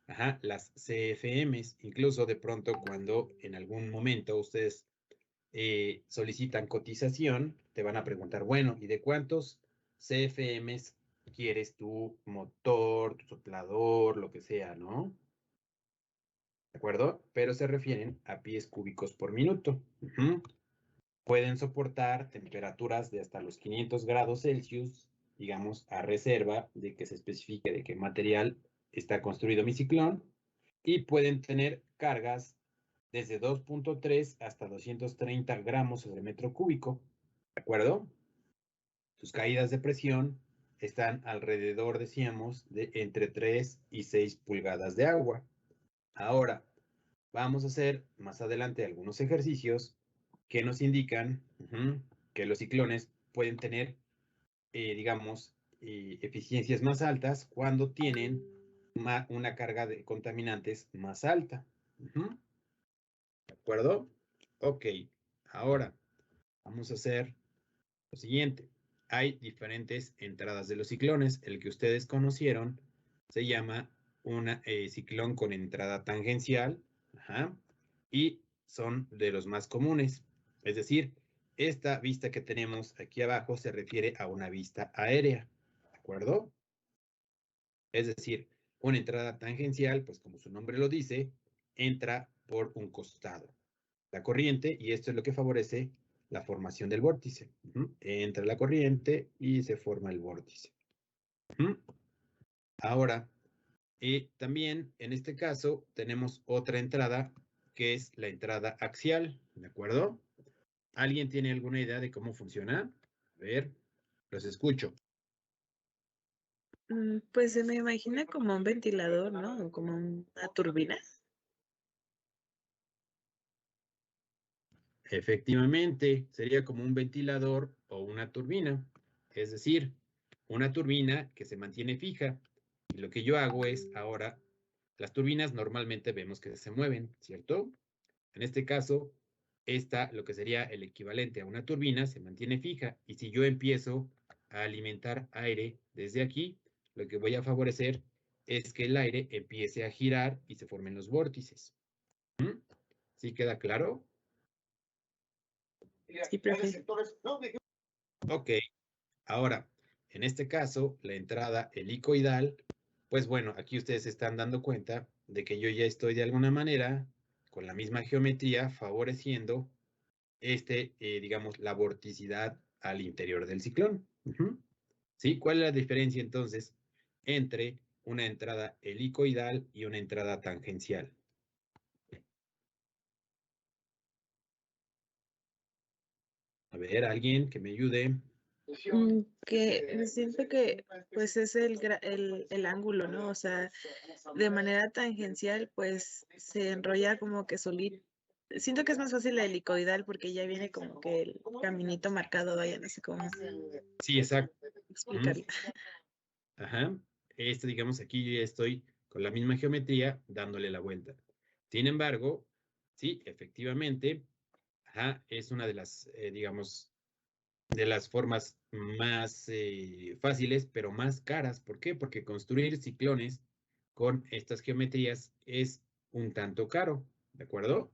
ajá, las CFMs. Incluso de pronto cuando en algún momento ustedes solicitan cotización, te van a preguntar, bueno, ¿y de cuántos CFMs quieres tu motor, tu soplador, lo que sea, ¿no? ¿De acuerdo? Pero se refieren a pies cúbicos por minuto. Pueden soportar temperaturas de hasta los 500 grados Celsius, digamos, a reserva de que se especifique de qué material está construido mi ciclón, y pueden tener cargas desde 2.3 hasta 230 gramos sobre metro cúbico, ¿de acuerdo? Sus caídas de presión están alrededor, decíamos, de entre 3 y 6 pulgadas de agua. Ahora, vamos a hacer más adelante algunos ejercicios que nos indican que los ciclones pueden tener, digamos, eficiencias más altas cuando tienen una carga de contaminantes más alta. ¿De acuerdo? Ok, ahora vamos a hacer lo siguiente. Hay diferentes entradas de los ciclones. El que ustedes conocieron se llama un ciclón con entrada tangencial. Y son de los más comunes. Es decir, esta vista que tenemos aquí abajo se refiere a una vista aérea. ¿De acuerdo? Es decir, una entrada tangencial, pues como su nombre lo dice, entra por un costado. La corriente, y esto es lo que favorece la formación del vórtice. Entra la corriente y se forma el vórtice. Ahora, también en este caso tenemos otra entrada que es la entrada axial, ¿de acuerdo? ¿Alguien tiene alguna idea de cómo funciona? A ver, los escucho. Pues se me imagina como un ventilador, ¿no? O como una turbina. Efectivamente, sería como un ventilador o una turbina. Es decir, una turbina que se mantiene fija. Y lo que yo hago es ahora, las turbinas normalmente vemos que se mueven, ¿cierto? En este caso, lo que sería el equivalente a una turbina, se mantiene fija. Y si yo empiezo a alimentar aire desde aquí, lo que voy a favorecer es que el aire empiece a girar y se formen los vórtices. ¿Sí queda claro? Sí, profe. Ok. Ahora, en este caso, la entrada helicoidal, pues bueno, aquí ustedes se están dando cuenta de que yo ya estoy de alguna manera con la misma geometría favoreciendo digamos, la vorticidad al interior del ciclón. ¿Sí? ¿Cuál es la diferencia entonces entre una entrada helicoidal y una entrada tangencial? A ver, alguien que me ayude. Que siento que pues es el ángulo, ¿no? O sea, de manera tangencial pues se enrolla como que solito. Siento que es más fácil la helicoidal porque ya viene como que el caminito marcado, vaya, no sé cómo Sí, exacto. explicarlo. Ajá. Digamos, aquí yo ya estoy con la misma geometría dándole la vuelta. Sin embargo, sí, efectivamente, ajá, es una de las, digamos, de las formas más fáciles, pero más caras. ¿Por qué? Porque construir ciclones con estas geometrías es un tanto caro, ¿de acuerdo?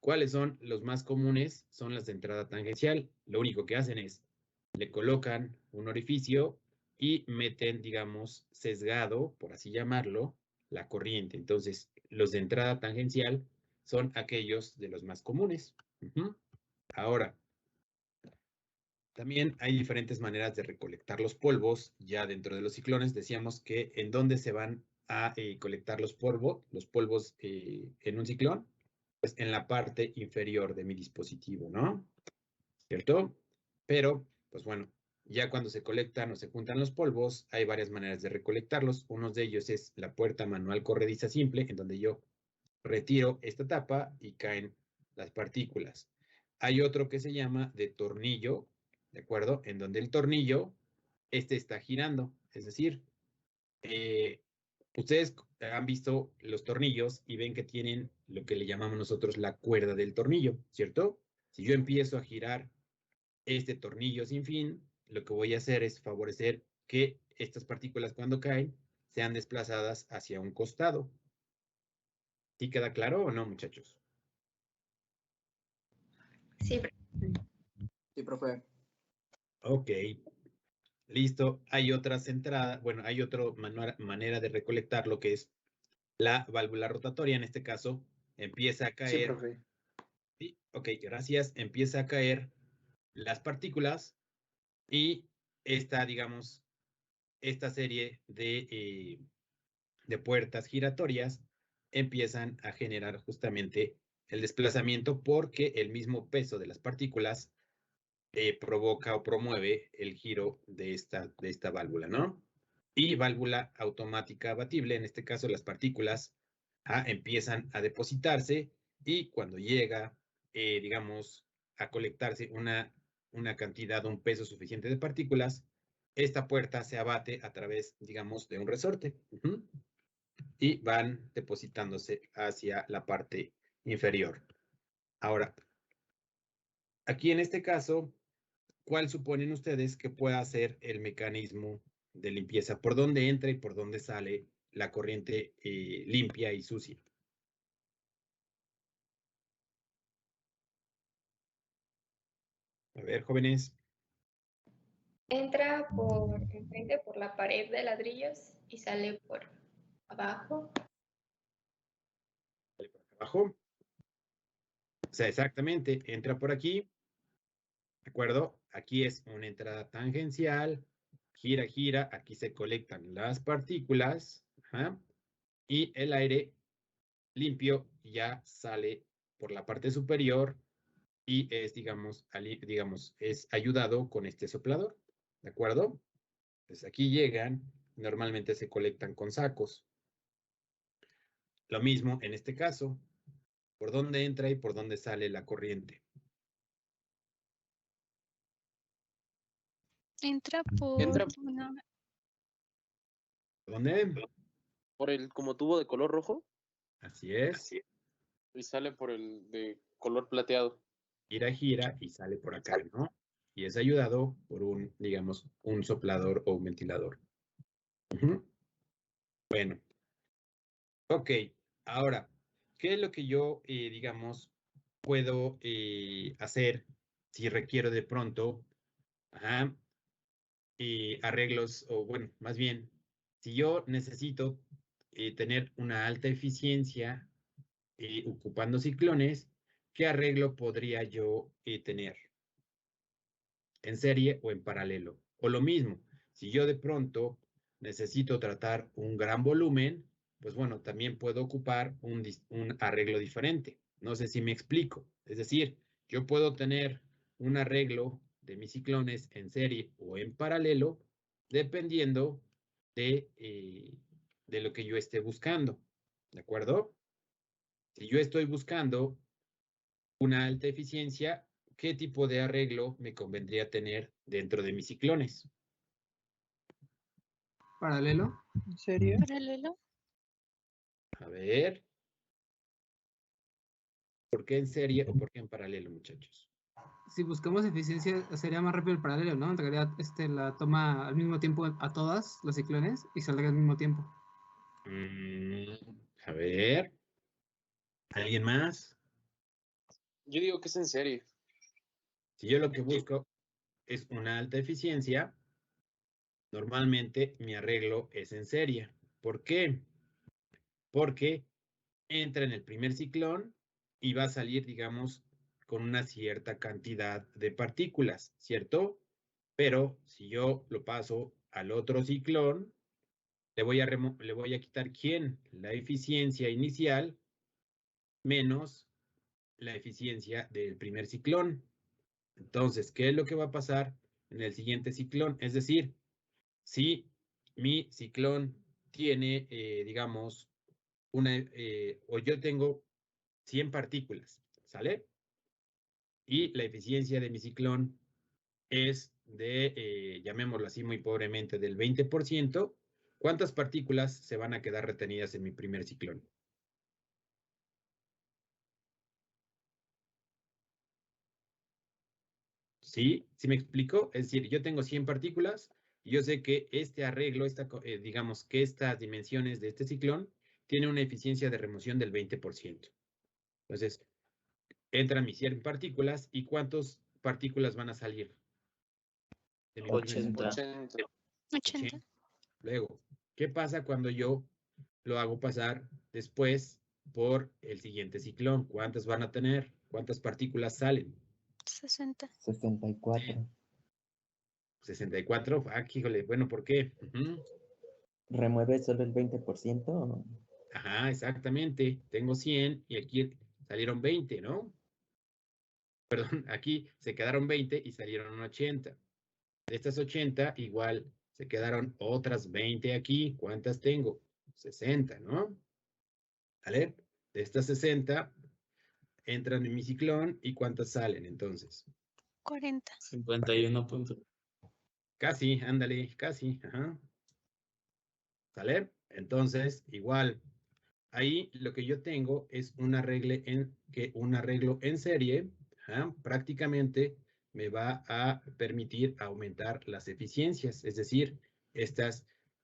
¿Cuáles son los más comunes? Son las de entrada tangencial. Lo único que hacen es, le colocan un orificio y meten, digamos, sesgado, por así llamarlo, la corriente. Entonces, los de entrada tangencial son aquellos de los más comunes. Ahora, también hay diferentes maneras de recolectar los polvos. Ya dentro de los ciclones decíamos que en dónde se van a colectar los polvos en un ciclón, pues en la parte inferior de mi dispositivo, ¿no? ¿Cierto? Pero, pues bueno, ya cuando se colectan o se juntan los polvos, hay varias maneras de recolectarlos. Uno de ellos es la puerta manual corrediza simple, en donde yo retiro esta tapa y caen las partículas. Hay otro que se llama de tornillo, ¿de acuerdo? En donde el tornillo, está girando, es decir, Ustedes han visto los tornillos y ven que tienen lo que le llamamos nosotros la cuerda del tornillo, ¿cierto? Si yo empiezo a girar este tornillo sin fin, lo que voy a hacer es favorecer que estas partículas cuando caen sean desplazadas hacia un costado. ¿Sí queda claro o no, muchachos? Sí, Sí, profe. Ok, listo. Hay otras entradas, bueno, hay otra manera de recolectar lo que es la válvula rotatoria. En este caso, empieza a Sí, caer. profe. Sí, ok, gracias. Empieza a caer las partículas y esta, digamos, esta serie de puertas giratorias empiezan a generar justamente el desplazamiento porque el mismo peso de las partículas provoca o promueve el giro de esta válvula, ¿no? Y válvula automática abatible, en este caso las partículas empiezan a depositarse y cuando llega, digamos, a colectarse una cantidad, un peso suficiente de partículas, esta puerta se abate a través, digamos, de un resorte. Y van depositándose hacia la parte inferior. Ahora, aquí en este caso, ¿cuál suponen ustedes que pueda ser el mecanismo de limpieza? ¿Por dónde entra y por dónde sale la corriente limpia y sucia? A ver, jóvenes. entra por enfrente por la pared de ladrillos y sale por abajo. Sale por acá abajo. O sea, exactamente, entra por aquí. ¿De acuerdo? Aquí es una entrada tangencial. Gira, gira. Aquí se colectan las partículas. Ajá, y el aire limpio ya sale por la parte superior y es, digamos, es ayudado con este soplador, ¿de acuerdo? Pues aquí llegan, normalmente se colectan con sacos. Lo mismo en este caso, por dónde entra y por dónde sale la corriente. Entra por Entra una, ¿Por dónde? por el como tubo de color rojo Así es. y sale por el de color plateado. Gira, gira y sale por acá, ¿no? Y es ayudado por un, digamos, un soplador o un ventilador. Bueno, ok. Ahora, ¿qué es lo que yo, digamos, puedo hacer si requiero de pronto arreglos, o bueno, más bien, si yo necesito tener una alta eficiencia ocupando ciclones, ¿qué arreglo podría yo tener? ¿En serie o en paralelo? O lo mismo, si yo de pronto necesito tratar un gran volumen, pues bueno, también puedo ocupar un arreglo diferente. No sé si me explico. Es decir, yo puedo tener un arreglo de mis ciclones en serie o en paralelo, dependiendo de lo que yo esté buscando. ¿De acuerdo? Si yo estoy buscando una alta eficiencia, ¿qué tipo de arreglo me convendría tener dentro de mis ciclones? ¿Paralelo? ¿En serio? paralelo. A ver, ¿por qué en serie o por qué en paralelo, muchachos? Si buscamos eficiencia, sería más rápido el paralelo, ¿no? En realidad, la toma al mismo tiempo a todas los ciclones y saldrá al mismo tiempo. A ver, ¿alguien más? Yo digo que es en serie. Si yo lo que busco es una alta eficiencia, normalmente mi arreglo es en serie. ¿Por qué? Porque entra en el primer ciclón y va a salir, digamos, con una cierta cantidad de partículas, ¿cierto? Pero si yo lo paso al otro ciclón, le voy a quitar ¿quién? La eficiencia inicial menos la eficiencia del primer ciclón. Entonces, ¿qué es lo que va a pasar en el siguiente ciclón? Es decir, si mi ciclón tiene, digamos, o yo tengo 100 partículas, ¿sale? Y la eficiencia de mi ciclón es de, llamémoslo así muy pobremente, del 20%. ¿Cuántas partículas se van a quedar retenidas en mi primer ciclón? ¿Sí? ¿Sí me explico? Es decir, yo tengo 100 partículas y yo sé que este arreglo, digamos que estas dimensiones de este ciclón tiene una eficiencia de remoción del 20%. Entonces, entran mis 100 partículas y ¿cuántas partículas van a salir? De mi primer 80. 80. Luego, ¿qué pasa cuando yo lo hago pasar después por el siguiente ciclón? ¿Cuántas van a tener? ¿Cuántas partículas salen? 60. 64. 64. Ah, híjole, bueno, ¿por qué? ¿Remueve solo el 20%? Ajá, exactamente. Tengo 100 y aquí salieron 20, ¿no? Perdón, aquí se quedaron 20 y salieron 80. De estas 80, igual se quedaron otras 20 aquí. ¿Cuántas tengo? 60, ¿no? ¿Vale? De estas 60 entran en mi ciclón y ¿cuántas salen entonces? 40. 51 puntos. Casi, ándale, casi. Ajá. ¿Sale? Entonces, igual, ahí lo que yo tengo es un arreglo en serie, ajá, prácticamente me va a permitir aumentar las eficiencias, es decir, esta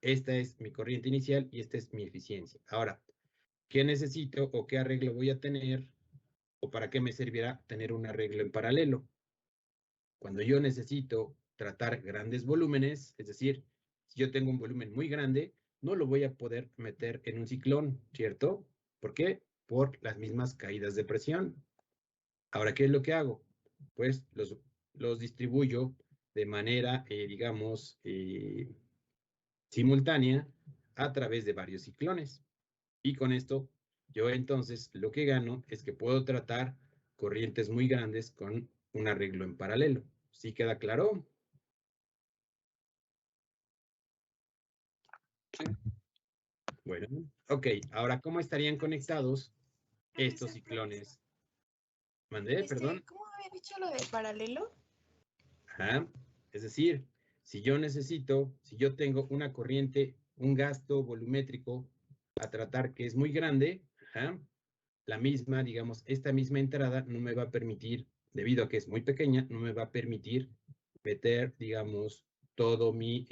es mi corriente inicial y esta es mi eficiencia. Ahora, ¿qué necesito o qué arreglo voy a tener o para qué me servirá tener un arreglo en paralelo? Cuando yo necesito tratar grandes volúmenes, es decir, si yo tengo un volumen muy grande, no lo voy a poder meter en un ciclón, ¿cierto? ¿Por qué? Por las mismas caídas de presión. Ahora, ¿qué es lo que hago? Pues los distribuyo de manera, digamos, simultánea a través de varios ciclones. Y con esto, yo entonces lo que gano es que puedo tratar corrientes muy grandes con un arreglo en paralelo. ¿Sí queda claro? Sí. Bueno, ok. Ahora, ¿cómo estarían conectados estos ciclones? ¿Mandé? Perdón. ¿Cómo había dicho lo de paralelo? Ajá. Es decir, si yo tengo una corriente, un gasto volumétrico a tratar que es muy grande, ajá, la misma, digamos, esta misma entrada no me va a permitir, debido a que es muy pequeña, no me va a permitir meter, digamos, todo mi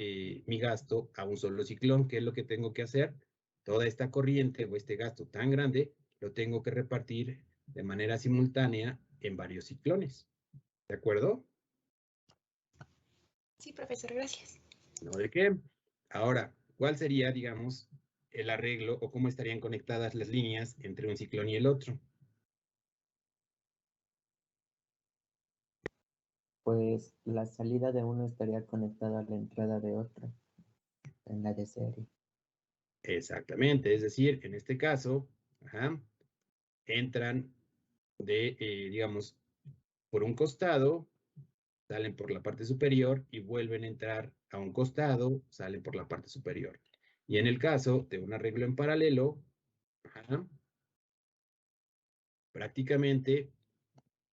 gasto a un solo ciclón. ¿Qué es lo que tengo que hacer? Toda esta corriente o este gasto tan grande lo tengo que repartir de manera simultánea en varios ciclones. ¿De acuerdo? Sí, profesor, gracias. ¿No de qué? Ahora, ¿cuál sería, digamos, el arreglo o cómo estarían conectadas las líneas entre un ciclón y el otro? Pues la salida de uno estaría conectada a la entrada de otro, en la de serie. Exactamente, es decir, en este caso, ajá, entran digamos, por un costado, salen por la parte superior y vuelven a entrar a un costado, salen por la parte superior. Y en el caso de un arreglo en paralelo, ajá, prácticamente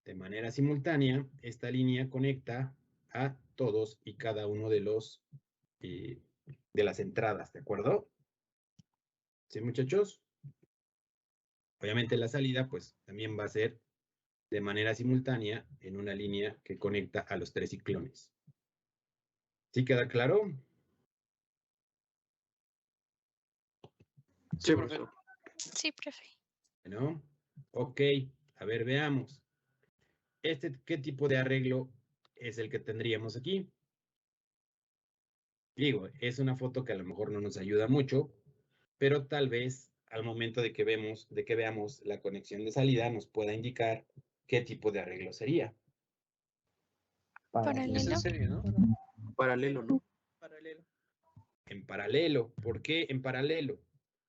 de manera simultánea, esta línea conecta a todos y cada uno de de las entradas, ¿de acuerdo? ¿Sí, muchachos? Obviamente la salida, pues, también va a ser de manera simultánea en una línea que conecta a los tres ciclones. ¿Sí queda claro? Sí, profesor. Sí, profe. ¿No? Ok, a ver, veamos. ¿Qué tipo de arreglo es el que tendríamos aquí? Digo, es una foto que a lo mejor no nos ayuda mucho, pero tal vez al momento de que veamos la conexión de salida nos pueda indicar qué tipo de arreglo sería. Paralelo. Es en serie, ¿no? Paralelo, ¿no? Paralelo. En paralelo. ¿Por qué en paralelo?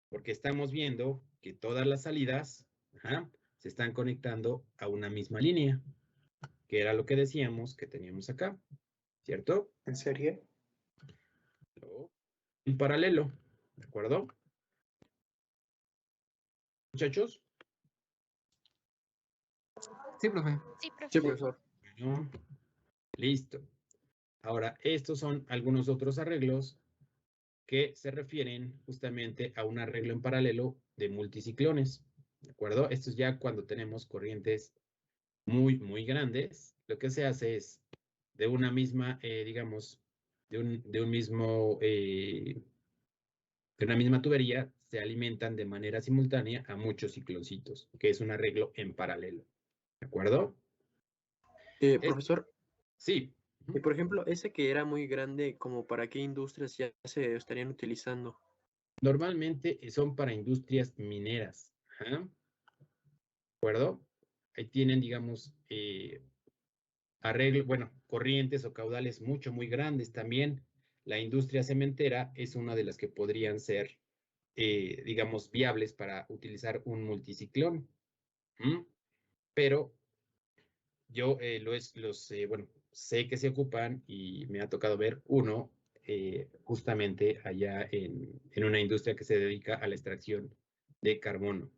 Porque estamos viendo que todas las salidas, ajá, se están conectando a una misma línea, que era lo que decíamos que teníamos acá, ¿cierto? ¿En serie? En paralelo, ¿de acuerdo? Muchachos. Sí, profe. Sí, profe. Sí, profesor. Bueno, listo. Ahora, estos son algunos otros arreglos que se refieren justamente a un arreglo en paralelo de multiciclones, ¿de acuerdo? Esto es ya cuando tenemos corrientes muy, muy grandes. Lo que se hace es de una misma, digamos, de un mismo, de una misma tubería, se alimentan de manera simultánea a muchos cicloncitos, que es un arreglo en paralelo, ¿de acuerdo? Profesor, Sí. y por ejemplo, ese que era muy grande, ¿como para qué industrias ya se estarían utilizando? Normalmente son para industrias mineras. ¿De acuerdo? Ahí tienen, digamos, bueno, corrientes o caudales muy grandes también. La industria cementera es una de las que podrían ser, digamos, viables para utilizar un multiciclón. Pero yo bueno, sé que se ocupan y me ha tocado ver uno justamente allá en una industria que se dedica a la extracción de carbono.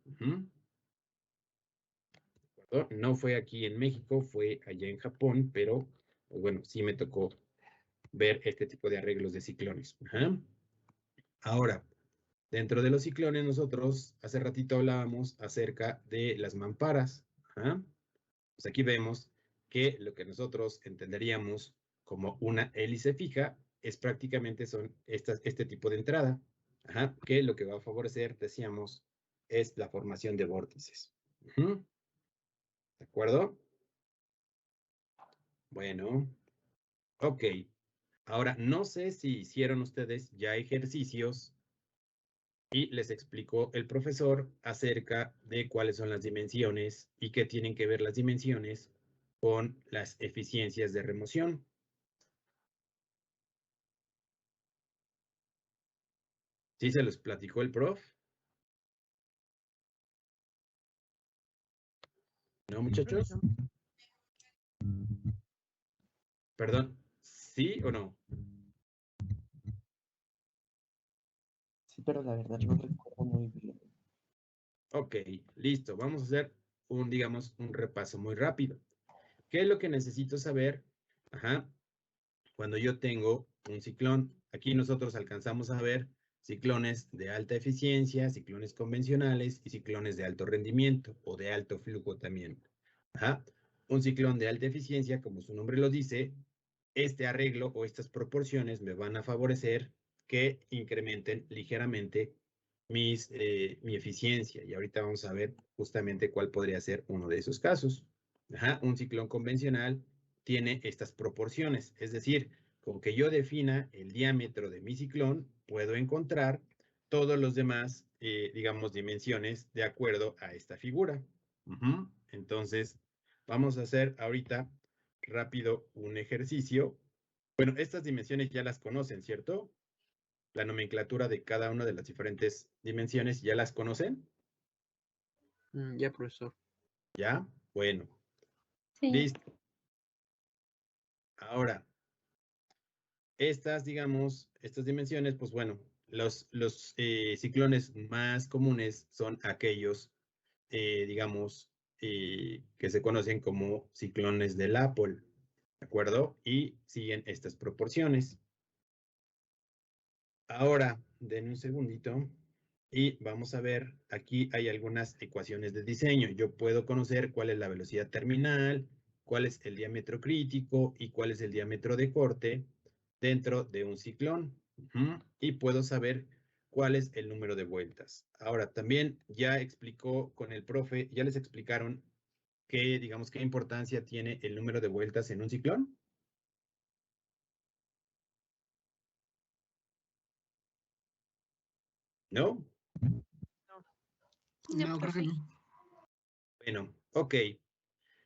No fue aquí en México, fue allá en Japón, pero pues bueno, sí me tocó ver este tipo de arreglos de ciclones. Ahora, dentro de los ciclones nosotros hace ratito hablábamos acerca de las mamparas. Pues aquí vemos que lo que nosotros entenderíamos como una hélice fija es prácticamente son este tipo de entrada, que lo que va a favorecer, decíamos, es la formación de vórtices. ¿De acuerdo? Bueno, ok. Ahora, no sé si hicieron ustedes ya ejercicios y les explicó el profesor acerca de cuáles son las dimensiones y qué tienen que ver las dimensiones con las eficiencias de remoción. ¿Sí se los platicó el prof? ¿No, muchachos? Perdón, ¿sí o no? Sí, pero la verdad no recuerdo muy bien. Ok, listo. Vamos a hacer digamos, un repaso muy rápido. ¿Qué es lo que necesito saber? Cuando yo tengo un ciclón, aquí nosotros alcanzamos a ver ciclones de alta eficiencia, ciclones convencionales y ciclones de alto rendimiento o de alto flujo también. Un ciclón de alta eficiencia, como su nombre lo dice, este arreglo o estas proporciones me van a favorecer que incrementen ligeramente mi eficiencia. Y ahorita vamos a ver justamente cuál podría ser uno de esos casos. Un ciclón convencional tiene estas proporciones, es decir, con que yo defina el diámetro de mi ciclón, puedo encontrar todos los demás, digamos, dimensiones de acuerdo a esta figura. Entonces, vamos a hacer ahorita rápido un ejercicio. Bueno, estas dimensiones ya las conocen, ¿cierto? La nomenclatura de cada una de las diferentes dimensiones, ¿ya las conocen? Ya, profesor. ¿Ya? Bueno. Sí. Listo. Ahora, digamos, estas dimensiones, pues bueno, los ciclones más comunes son aquellos, digamos, que se conocen como ciclones de Lapoll, ¿de acuerdo? Y siguen estas proporciones. Ahora, den un segundito y vamos a ver, aquí hay algunas ecuaciones de diseño. Yo puedo conocer cuál es la velocidad terminal, cuál es el diámetro crítico y cuál es el diámetro de corte dentro de un ciclón. Y puedo saber cuál es el número de vueltas. Ahora, también ya explicó con el profe, ya les explicaron digamos, qué importancia tiene el número de vueltas en un ciclón. ¿No? No, No, creo que profe. no. Bueno, ok.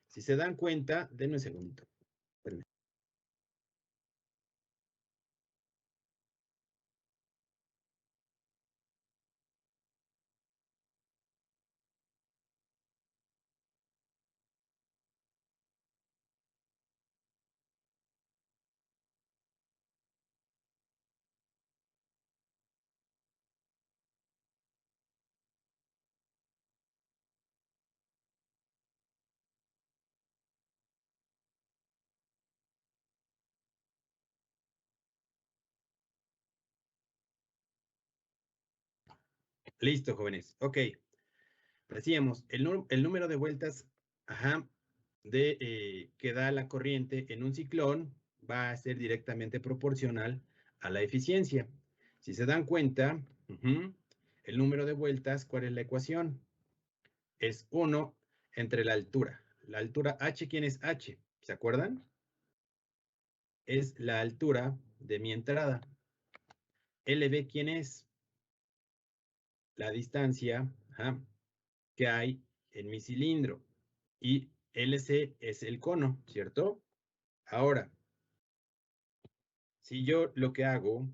Si se dan cuenta, denme un segundito. Espérenme. Listo, jóvenes. Ok. Decíamos, el número de vueltas, que da la corriente en un ciclón va a ser directamente proporcional a la eficiencia. Si se dan cuenta, el número de vueltas, ¿cuál es la ecuación? Es 1 entre la altura. La altura h, ¿quién es h? ¿Se acuerdan? Es la altura de mi entrada. LB, ¿quién es? La distancia que hay en mi cilindro. Y LC es el cono, ¿cierto? Ahora, si yo lo que hago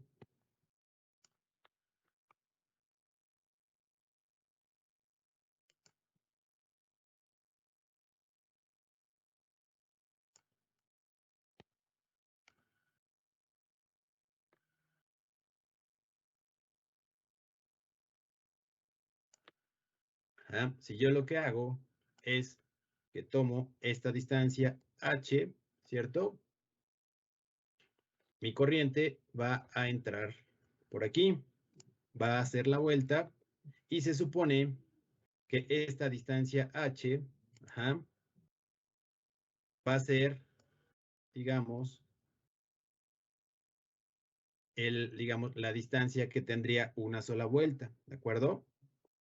si yo lo que hago es que tomo esta distancia h, ¿cierto? Mi corriente va a entrar por aquí, va a hacer la vuelta y se supone que esta distancia h va a ser, digamos, la distancia que tendría una sola vuelta, ¿de acuerdo?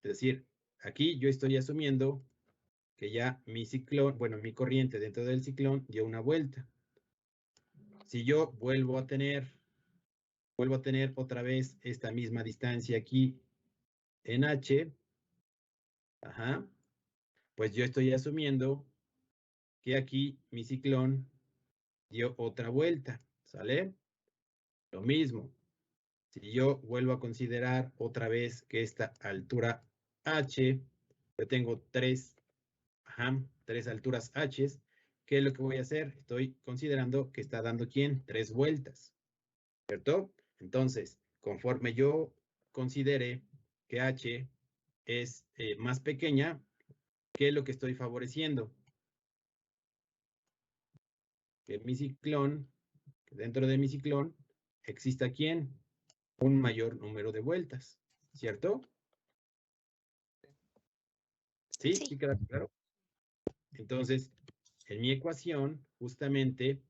Es decir, aquí yo estoy asumiendo que ya mi ciclón, bueno, mi corriente dentro del ciclón dio una vuelta. Si yo vuelvo a tener otra vez esta misma distancia aquí en h, pues yo estoy asumiendo que aquí mi ciclón dio otra vuelta, ¿sale? Lo mismo, si yo vuelvo a considerar otra vez que esta altura h, yo tengo tres alturas h, ¿qué es lo que voy a hacer? Estoy considerando que está dando ¿quién? 3 vueltas, ¿cierto? Entonces, conforme yo considere que h es más pequeña, ¿qué es lo que estoy favoreciendo? Que mi ciclón, que dentro de mi ciclón, exista ¿quién? Un mayor número de vueltas, ¿cierto? ¿Sí? Sí. ¿Sí queda claro? Entonces, en mi ecuación, justamente,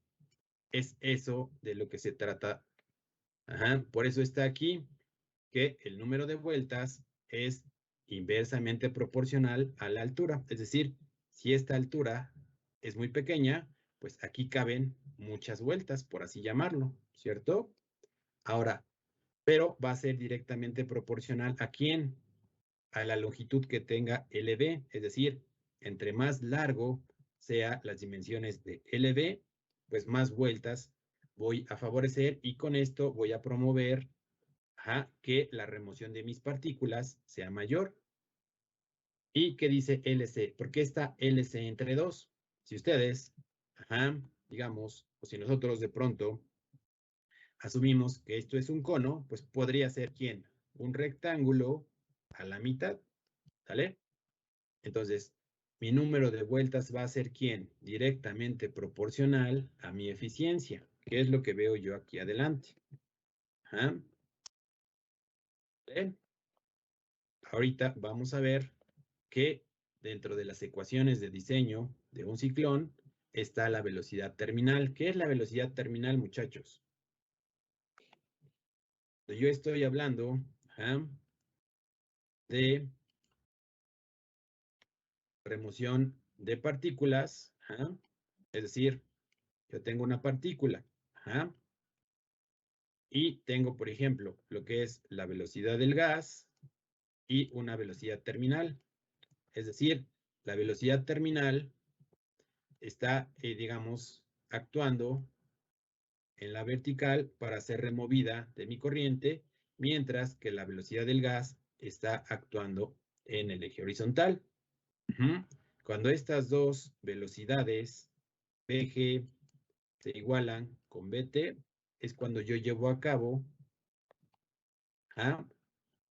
es eso de lo que se trata. Por eso está aquí que el número de vueltas es inversamente proporcional a la altura. Es decir, si esta altura es muy pequeña, pues aquí caben muchas vueltas, por así llamarlo, ¿cierto? Ahora, pero va a ser directamente proporcional ¿a quién? A la longitud que tenga LB, es decir, entre más largo sea las dimensiones de LB, pues más vueltas voy a favorecer y con esto voy a promover que la remoción de mis partículas sea mayor. ¿Y qué dice LC? ¿Por qué está LC entre 2? Si ustedes, digamos, o si nosotros de pronto asumimos que esto es un cono, pues podría ser ¿quién? Un rectángulo a la mitad, ¿sale? Entonces, mi número de vueltas va a ser ¿quién? Directamente proporcional a mi eficiencia, que es lo que veo yo aquí adelante. ¿Ven? Ahorita vamos a ver que dentro de las ecuaciones de diseño de un ciclón está la velocidad terminal. ¿Qué es la velocidad terminal, muchachos? Yo estoy hablando de remoción de partículas, es decir, yo tengo una partícula, y tengo, por ejemplo, lo que es la velocidad del gas y una velocidad terminal. Es decir, la velocidad terminal está, digamos, actuando en la vertical para ser removida de mi corriente, mientras que la velocidad del gas está actuando en el eje horizontal. Cuando estas dos velocidades, BG, se igualan con BT, es cuando yo llevo a cabo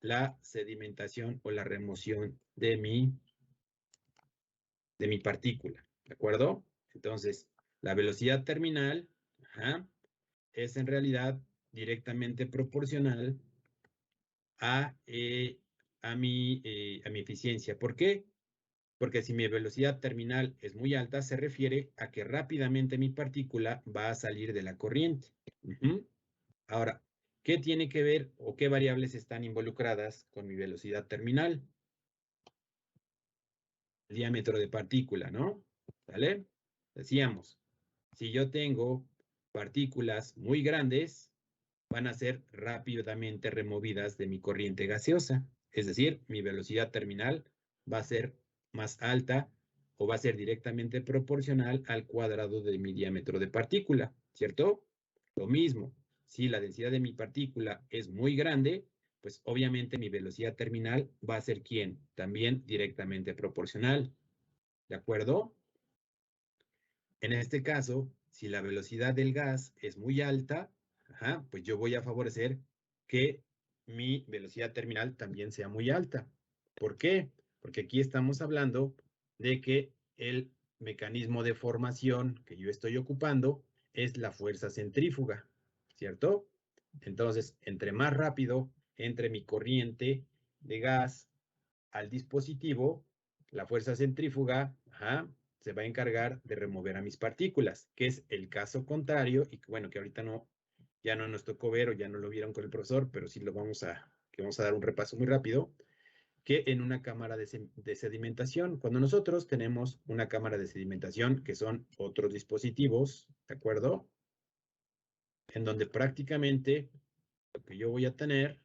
la sedimentación o la remoción de mi partícula, ¿de acuerdo? Entonces, la velocidad terminal es en realidad directamente proporcional a a mi eficiencia. ¿Por qué? Porque si mi velocidad terminal es muy alta, se refiere a que rápidamente mi partícula va a salir de la corriente. Ahora, ¿qué tiene que ver o qué variables están involucradas con mi velocidad terminal? El diámetro de partícula, ¿no? ¿Vale? Decíamos, si yo tengo partículas muy grandes, van a ser rápidamente removidas de mi corriente gaseosa. Es decir, mi velocidad terminal va a ser más alta o va a ser directamente proporcional al cuadrado de mi diámetro de partícula, ¿cierto? Lo mismo, si la densidad de mi partícula es muy grande, pues obviamente mi velocidad terminal va a ser ¿quién? También directamente proporcional. ¿De acuerdo? En este caso, si la velocidad del gas es muy alta, pues yo voy a favorecer que mi velocidad terminal también sea muy alta. ¿Por qué? Porque aquí estamos hablando de que el mecanismo de formación que yo estoy ocupando es la fuerza centrífuga, ¿cierto? Entonces, entre más rápido entre mi corriente de gas al dispositivo, la fuerza centrífuga, se va a encargar de remover a mis partículas, que es el caso contrario, y bueno, que ahorita ya no nos tocó ver o ya no lo vieron con el profesor, pero sí vamos a dar un repaso muy rápido, que en una cámara de sedimentación, cuando nosotros tenemos una cámara de sedimentación, que son otros dispositivos, ¿de acuerdo? En donde prácticamente lo que yo voy a tener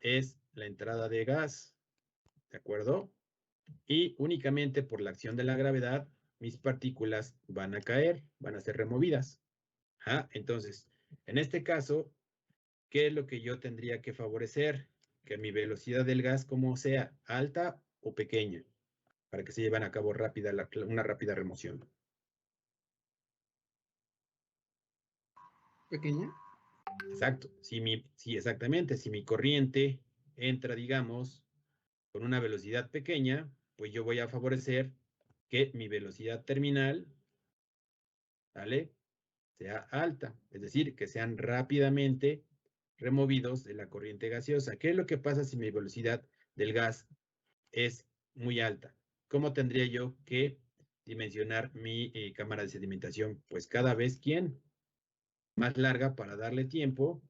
es la entrada de gas, ¿de acuerdo? Y únicamente por la acción de la gravedad, mis partículas van a caer, van a ser removidas. Entonces, en este caso, ¿qué es lo que yo tendría que favorecer? Que mi velocidad del gas como sea alta o pequeña, para que se lleven a cabo una rápida remoción. ¿Pequeña? Exacto. Sí, exactamente. Si mi corriente entra, digamos, con una velocidad pequeña, pues yo voy a favorecer que mi velocidad terminal, ¿vale?, sea alta, es decir, que sean rápidamente removidos de la corriente gaseosa. ¿Qué es lo que pasa si mi velocidad del gas es muy alta? ¿Cómo tendría yo que dimensionar mi cámara de sedimentación? Pues cada vez, ¿quién? Más larga para darle tiempo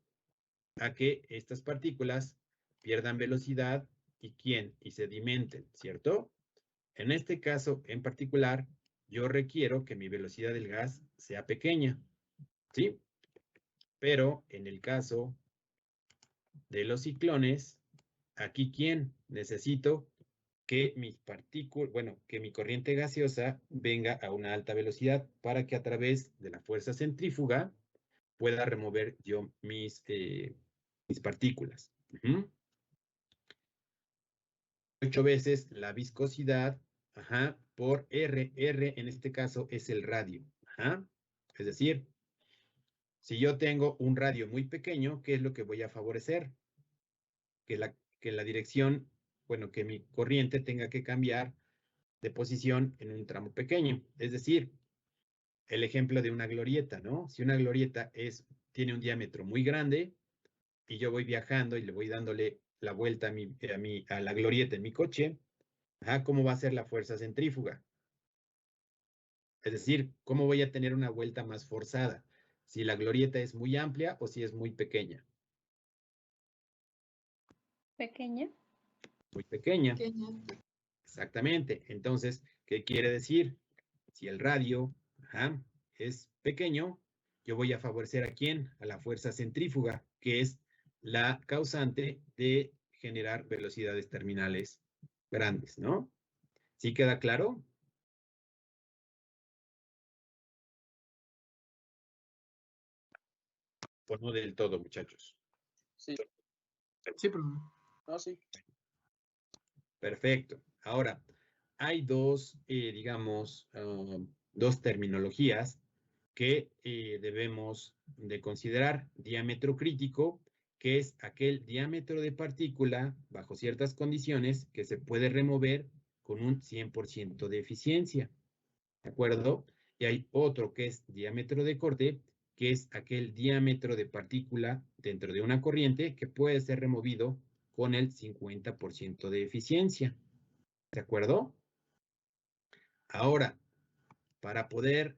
a que estas partículas pierdan velocidad y ¿quién? Y sedimenten, ¿cierto? En este caso en particular, yo requiero que mi velocidad del gas sea pequeña, ¿sí? Pero en el caso de los ciclones, aquí ¿quién? Necesito que mis partículas, que mi corriente gaseosa venga a una alta velocidad para que a través de la fuerza centrífuga pueda remover yo mis partículas. 8 veces la viscosidad, por R. R en este caso es el radio. Es decir, si yo tengo un radio muy pequeño, ¿qué es lo que voy a favorecer? Que la dirección, que mi corriente tenga que cambiar de posición en un tramo pequeño. Es decir, el ejemplo de una glorieta, ¿no? Si una glorieta tiene un diámetro muy grande y yo voy viajando y le voy dándole la vuelta a la glorieta en mi coche, ¿cómo va a ser la fuerza centrífuga? Es decir, ¿cómo voy a tener una vuelta más forzada? Si la glorieta es muy amplia o si es muy pequeña. Pequeña. Muy pequeña. Exactamente. Entonces, ¿qué quiere decir? Si el radio es pequeño, yo voy a favorecer ¿a quién? A la fuerza centrífuga, que es la causante de generar velocidades terminales grandes, ¿no? ¿Sí queda claro? Pues no del todo, muchachos. Sí. Sí, pero... No, sí. Perfecto. Ahora, hay dos, dos terminologías que debemos de considerar. Diámetro crítico, que es aquel diámetro de partícula bajo ciertas condiciones que se puede remover con un 100% de eficiencia. ¿De acuerdo? Y hay otro que es diámetro de corte, que es aquel diámetro de partícula dentro de una corriente que puede ser removido con el 50% de eficiencia. ¿De acuerdo? Ahora, para poder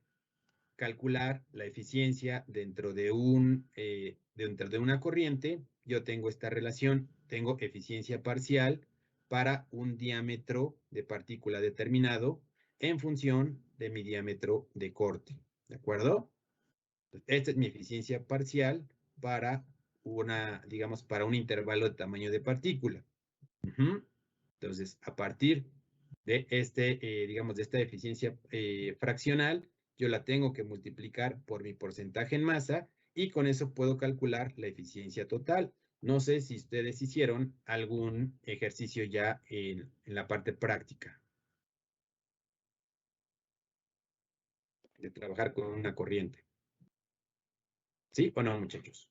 calcular la eficiencia dentro de una corriente, yo tengo esta relación, tengo eficiencia parcial para un diámetro de partícula determinado en función de mi diámetro de corte, ¿de acuerdo? Esta es mi eficiencia parcial para digamos, para un intervalo de tamaño de partícula. Entonces, a partir de digamos, de esta eficiencia fraccional, yo la tengo que multiplicar por mi porcentaje en masa y con eso puedo calcular la eficiencia total. No sé si ustedes hicieron algún ejercicio ya en la parte práctica de trabajar con una corriente. ¿Sí o no, muchachos?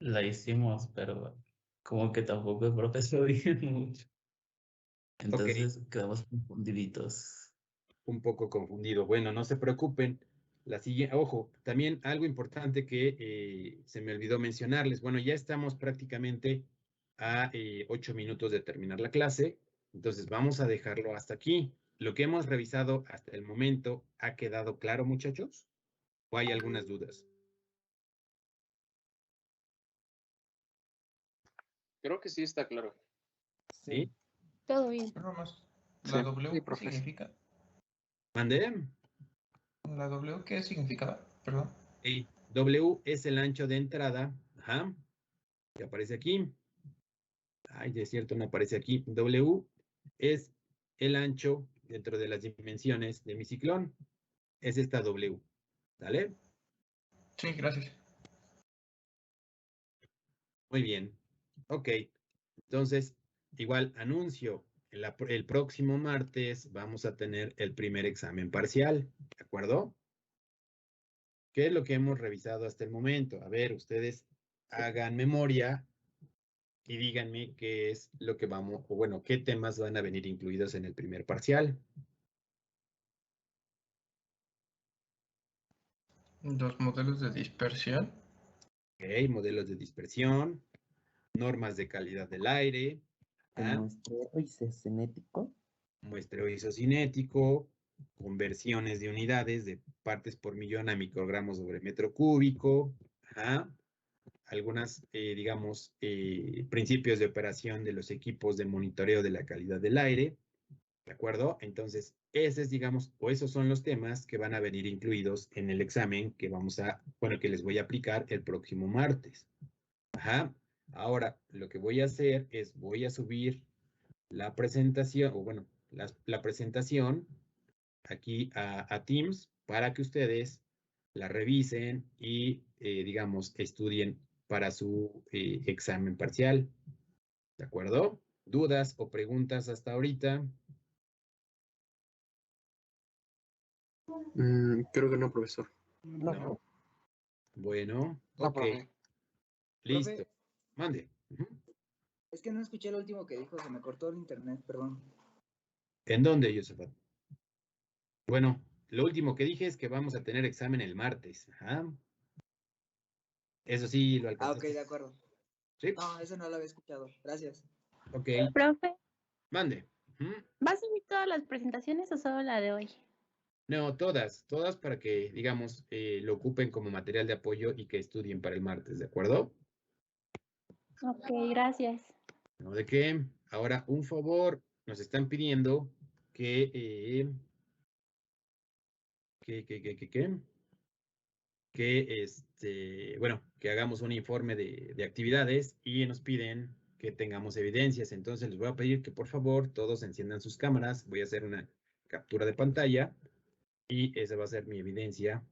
La hicimos, pero como que tampoco el profesor dijo mucho. Entonces quedamos confundiditos. Un poco confundido. Bueno, no se preocupen. Ojo, también algo importante que se me olvidó mencionarles. Bueno, ya estamos prácticamente a 8 minutos de terminar la clase. Entonces vamos a dejarlo hasta aquí. Lo que hemos revisado hasta el momento, ¿ha quedado claro, muchachos? ¿O hay algunas dudas? Creo que sí está claro. ¿Sí? Todo bien. ¿La W Sí, qué profe. significa? ¿Mandé? ¿La W qué significaba? Perdón. W es el ancho de entrada. Ajá. Que aparece aquí. Ay, de cierto, no aparece aquí. W es el ancho dentro de las dimensiones de mi ciclón. Es esta W. ¿Vale? Sí, gracias. Muy bien. Ok. Entonces, igual anuncio. El próximo martes vamos a tener el primer examen parcial. ¿De acuerdo? ¿Qué es lo que hemos revisado hasta el momento? A ver, ustedes hagan memoria y díganme qué es lo que qué temas van a venir incluidos en el primer parcial. Los modelos de dispersión. Ok, modelos de dispersión, normas de calidad del aire, El muestreo isocinético. muestreo isocinético, conversiones de unidades de partes por millón a microgramos sobre metro cúbico, algunas, digamos, principios de operación de los equipos de monitoreo de la calidad del aire, ¿de acuerdo? Entonces, esos son los temas que van a venir incluidos en el examen que que les voy a aplicar el próximo martes. Ahora, lo que voy a hacer es, voy a subir la presentación, la presentación aquí a Teams para que ustedes la revisen y, digamos, estudien para su examen parcial. ¿De acuerdo? ¿Dudas o preguntas hasta ahorita? Creo que no, profesor. No. Bueno, No, ok. profe. Listo. Profe. Mande. Es que no escuché lo último que dijo, se me cortó el internet, perdón. ¿En dónde, Josephat? Bueno, lo último que dije es que vamos a tener examen el martes. Eso sí, lo alcanzaste. Ok, de acuerdo. ¿Sí? No, eso no lo había escuchado. Gracias. Ok. Profe, Mande. ¿vas a subir todas las presentaciones o solo la de hoy? No, todas para que, digamos, lo ocupen como material de apoyo y que estudien para el martes, ¿de acuerdo? Ok, gracias. No, ¿de qué? Ahora, un favor, nos están pidiendo que que hagamos un informe de actividades y nos piden que tengamos evidencias. Entonces les voy a pedir que por favor todos enciendan sus cámaras. Voy a hacer una captura de pantalla y esa va a ser mi evidencia